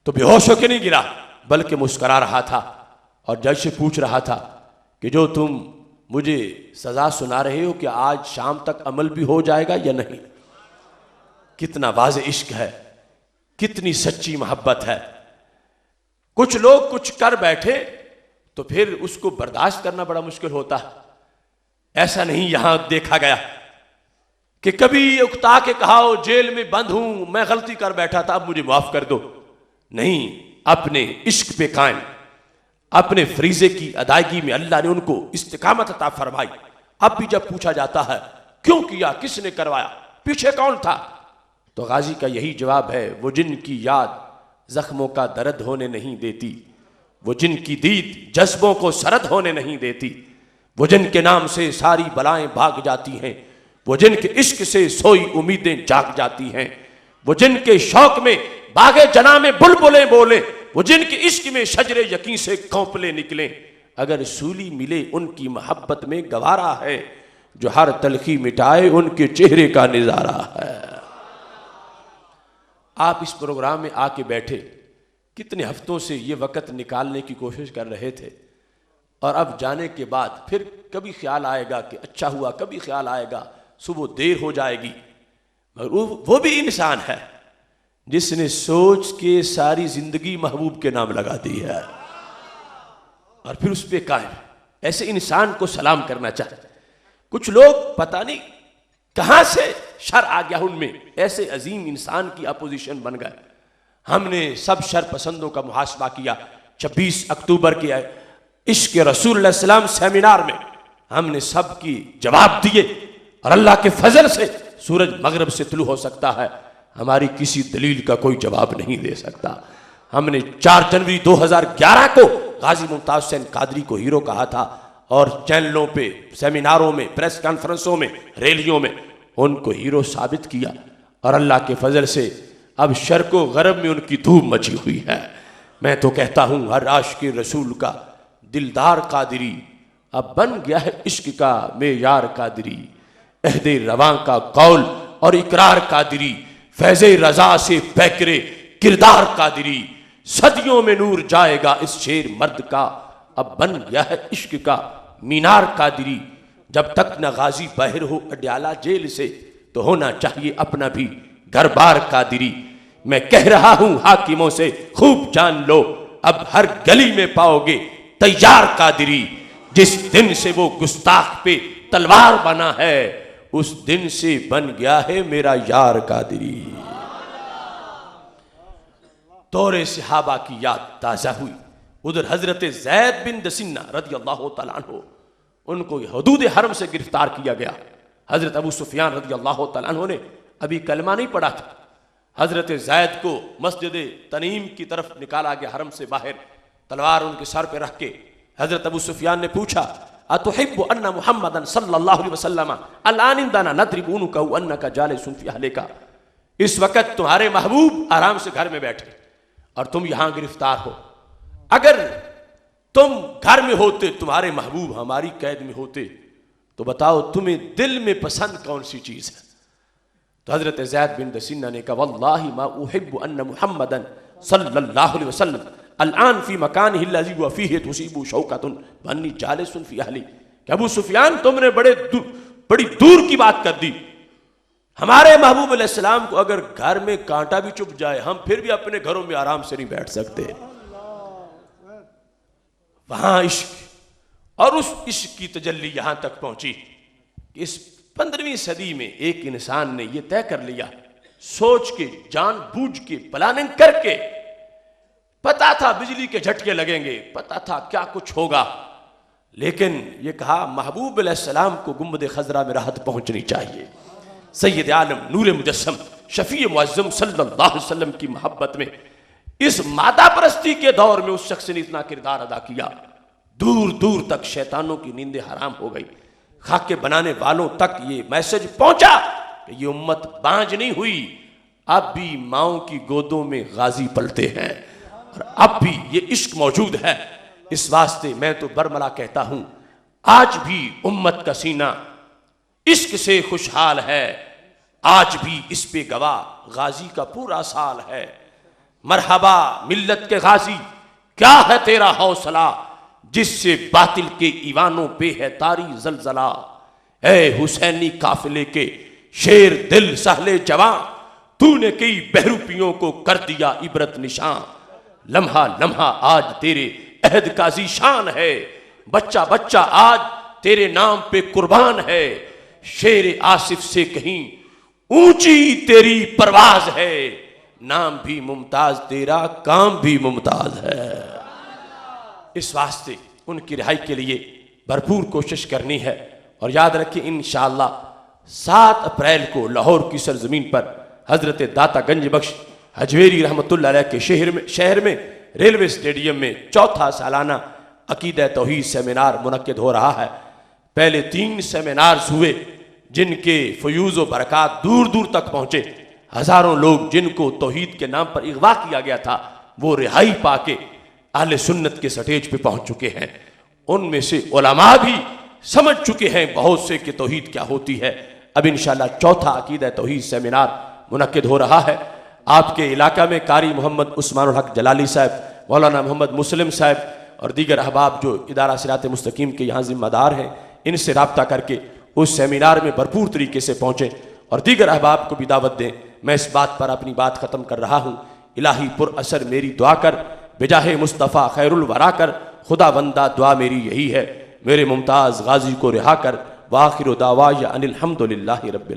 تو بے ہوش ہو کے نہیں گرا بلکہ مسکرا رہا تھا، اور جج سے پوچھ رہا تھا کہ جو تم مجھے سزا سنا رہے ہو کہ آج شام تک عمل بھی ہو جائے گا یا نہیں؟ کتنا واضح عشق ہے، کتنی سچی محبت ہے۔ کچھ لوگ کچھ کر بیٹھے تو پھر اس کو برداشت کرنا بڑا مشکل ہوتا ہے۔ ایسا نہیں یہاں دیکھا گیا کہ کبھی اکتا کے کہا ہو جیل میں بند ہوں، میں غلطی کر بیٹھا تھا اب مجھے معاف کر دو، نہیں، اپنے عشق پہ قائم، اپنے فریضے کی ادائیگی میں اللہ نے ان کو استقامت عطا فرمائی۔ اب بھی جب پوچھا جاتا ہے کیوں کیا، کس نے کروایا، پیچھے کون تھا، تو غازی کا یہی جواب ہے، وہ جن کی یاد زخموں کا درد ہونے نہیں دیتی، وہ جن کی دید جذبوں کو سرد ہونے نہیں دیتی، وہ جن کے نام سے ساری بلائیں بھاگ جاتی ہیں، وہ جن کے عشق سے سوئی امیدیں جاگ جاتی ہیں، وہ جن کے شوق میں باغ جناح میں بلبلیں بولیں، وہ جن کے عشق میں شجر یقین سے کونپلیں نکلیں، اگر سولی ملے ان کی محبت میں گوارا ہے، جو ہر تلخی مٹائے ان کے چہرے کا نظارہ ہے۔ آپ اس پروگرام میں آ کے بیٹھے، کتنے ہفتوں سے یہ وقت نکالنے کی کوشش کر رہے تھے، اور اب جانے کے بعد پھر کبھی خیال آئے گا کہ اچھا ہوا، کبھی خیال آئے گا صبح دیر ہو جائے گی، مگر وہ بھی انسان ہے جس نے سوچ کے ساری زندگی محبوب کے نام لگا دی ہے اور پھر اس پہ قائم۔ ایسے انسان کو سلام کرنا چاہتے۔ کچھ لوگ پتہ نہیں کہاں سے شر آ گیا ان میں، ایسے عظیم انسان کی اپوزیشن بن گئے۔ ہم نے سب شر پسندوں کا محاسبہ کیا۔ 26 اکتوبر کے عشق رسول اللہ علیہ وسلم سیمینار میں ہم نے سب کی جواب دیے، اور اللہ کے فضل سے سورج مغرب سے طلوع ہو سکتا ہے، ہماری کسی دلیل کا کوئی جواب نہیں دے سکتا۔ ہم نے 4 جنوری 2011 کو غازی ممتاز حسین قادری کو ہیرو کہا تھا، اور چینلوں پہ، سیمیناروں میں، پریس کانفرنسوں میں، ریلیوں میں ان کو ہیرو ثابت کیا، اور اللہ کے فضل سے اب شرق و غرب میں ان کی دھوم مچی ہوئی ہے۔ میں تو کہتا ہوں ہر عاشق رسول کا دلدار قادری اب بن گیا ہے عشق کا معیار قادری، عہد رواں کا قول اور اقرار قادری، فیض رضا سے پیکرے کردار قادری، صدیوں میں نور جائے گا اس شیر مرد کا، اب بن گیا ہے عشق کا مینار قادری۔ جب تک نہ غازی باہر ہو اڈیالہ جیل سے تو ہونا چاہیے اپنا بھی گھر بار قادری۔ میں کہہ رہا ہوں حاکموں سے خوب جان لو، اب ہر گلی میں پاؤ گے تیار قادری، جس دن سے وہ گستاخ پہ تلوار بنا ہے اس دن سے بن گیا ہے میرا یار قادری۔ دور صحابہ کی یاد تازہ ہوئی۔ ادھر حضرت زید بن دسنہ رضی اللہ تعالیٰ عنہ، ان کو حدود حرم سے گرفتار کیا گیا۔ حضرت ابو سفیان رضی اللہ تعالیٰ عنہ نے ابھی کلمہ نہیں پڑھا تھا۔ حضرت زید کو مسجد تنعیم کی طرف نکالا گیا حرم سے باہر، تلوار ان کے سر پہ رکھ کے۔ حضرت ابو سفیان نے پوچھا اتحب ان محمدا صلی اللہ علیہ وسلم الان عندنا نضرب عنقہ وانک جالس فی اہلک، اس وقت تمہارے محبوب آرام سے گھر میں بیٹھے اور تم یہاں گرفتار ہو، اگر تم گھر میں ہوتے، تمہارے محبوب ہماری قید میں ہوتے، تو بتاؤ تمہیں دل میں پسند کون سی چیز ہے؟ تو حضرت زید بن دسنہ نے کہا واللہ ما احب ان محمدا صلی اللہ علیہ وسلم الان فی مکانہ الذی وفیہ تصیب شوکۃ وانی جالس فی اہلی، کہ ابو سفیان تم نے بڑی دور کی بات کر دی، ہمارے محبوب علیہ السلام کو اگر گھر میں کانٹا بھی چپ جائے ہم پھر بھی اپنے گھروں میں آرام سے نہیں بیٹھ سکتے۔ وہاں عشق، اور اس عشق کی تجلی یہاں تک پہنچی کہ اس 15ویں صدی میں ایک انسان نے یہ طے کر لیا، سوچ کے، جان بوجھ کے، پلاننگ کر کے، پتا تھا بجلی کے جھٹکے لگیں گے، پتا تھا کیا کچھ ہوگا، لیکن یہ کہا محبوب علیہ السلام کو گنبد خضرا میں راحت پہنچنی چاہیے۔ سید عالم نور مجسم شفیع معظم صلی اللہ علیہ وسلم کی محبت میں اس مادہ پرستی کے دور میں اس شخص نے اتنا کردار ادا کیا، دور دور تک شیطانوں کی نیندیں حرام ہو گئی، خاکے بنانے والوں تک یہ میسج پہنچا کہ یہ امت بانج نہیں ہوئی، اب بھی ماؤں کی گودوں میں غازی پلتے ہیں، اور اب بھی یہ عشق موجود ہے۔ اس واسطے میں تو برملا کہتا ہوں آج بھی امت کا سینہ عشق سے خوشحال ہے، آج بھی اس پہ گواہ غازی کا پورا سال ہے۔ مرحبا ملت کے غازی، کیا ہے تیرا حوصلہ، جس سے باطل کے ایوانوں پہ ہے طاری زلزلہ۔ اے حسینی قافلے کے شیر دل سہلے جوان، تو نے کئی بہروپیوں کو کر دیا عبرت نشان۔ لمحہ لمحہ آج تیرے عہد کا ذیشان ہے، بچہ بچہ آج تیرے نام پہ قربان ہے۔ شیر آصف سے کہیں اونچی تیری پرواز ہے، نام بھی ممتاز تیرا، کام بھی ممتاز ہے۔ اس واسطے ان کی رہائی کے لیے بھرپور کوشش کرنی ہے، اور یاد رکھیں انشاءاللہ 7 اپریل کو لاہور کی سرزمین پر حضرت داتا گنج بخش حجویری رحمۃ اللہ علیہ کے شہر میں ریلوے اسٹیڈیم میں 4تھا سالانہ عقیدہ توحید سیمینار منعقد ہو رہا ہے۔ پہلے 3 سیمینارز ہوئے جن کے فیوز و برکات دور دور تک پہنچے۔ ہزاروں لوگ جن کو توحید کے نام پر اغوا کیا گیا تھا وہ رہائی پا کے اہل سنت کے سٹیج پہ پہنچ چکے ہیں۔ ان میں سے علماء بھی سمجھ چکے ہیں بہت سے کہ توحید کیا ہوتی ہے۔ اب انشاءاللہ 4تھا عقیدہ توحید سیمینار منعقد ہو رہا ہے۔ آپ کے علاقہ میں قاری محمد عثمان الحق جلالی صاحب، مولانا محمد مسلم صاحب اور دیگر احباب جو ادارہ صراط مستقیم کے یہاں ذمہ دار ہیں، ان سے رابطہ کر کے اس سیمینار میں بھرپور طریقے سے پہنچیں اور دیگر احباب کو بھی دعوت دیں۔ میں اس بات پر اپنی بات ختم کر رہا ہوں۔ الہی پر اثر میری دعا کر، بجاہ مصطفیٰ خیر الورا کر، خدا بندہ دعا میری یہی ہے، میرے ممتاز غازی کو رہا کر۔ وآخر دعوایا ان الحمدللہ رب العالمین۔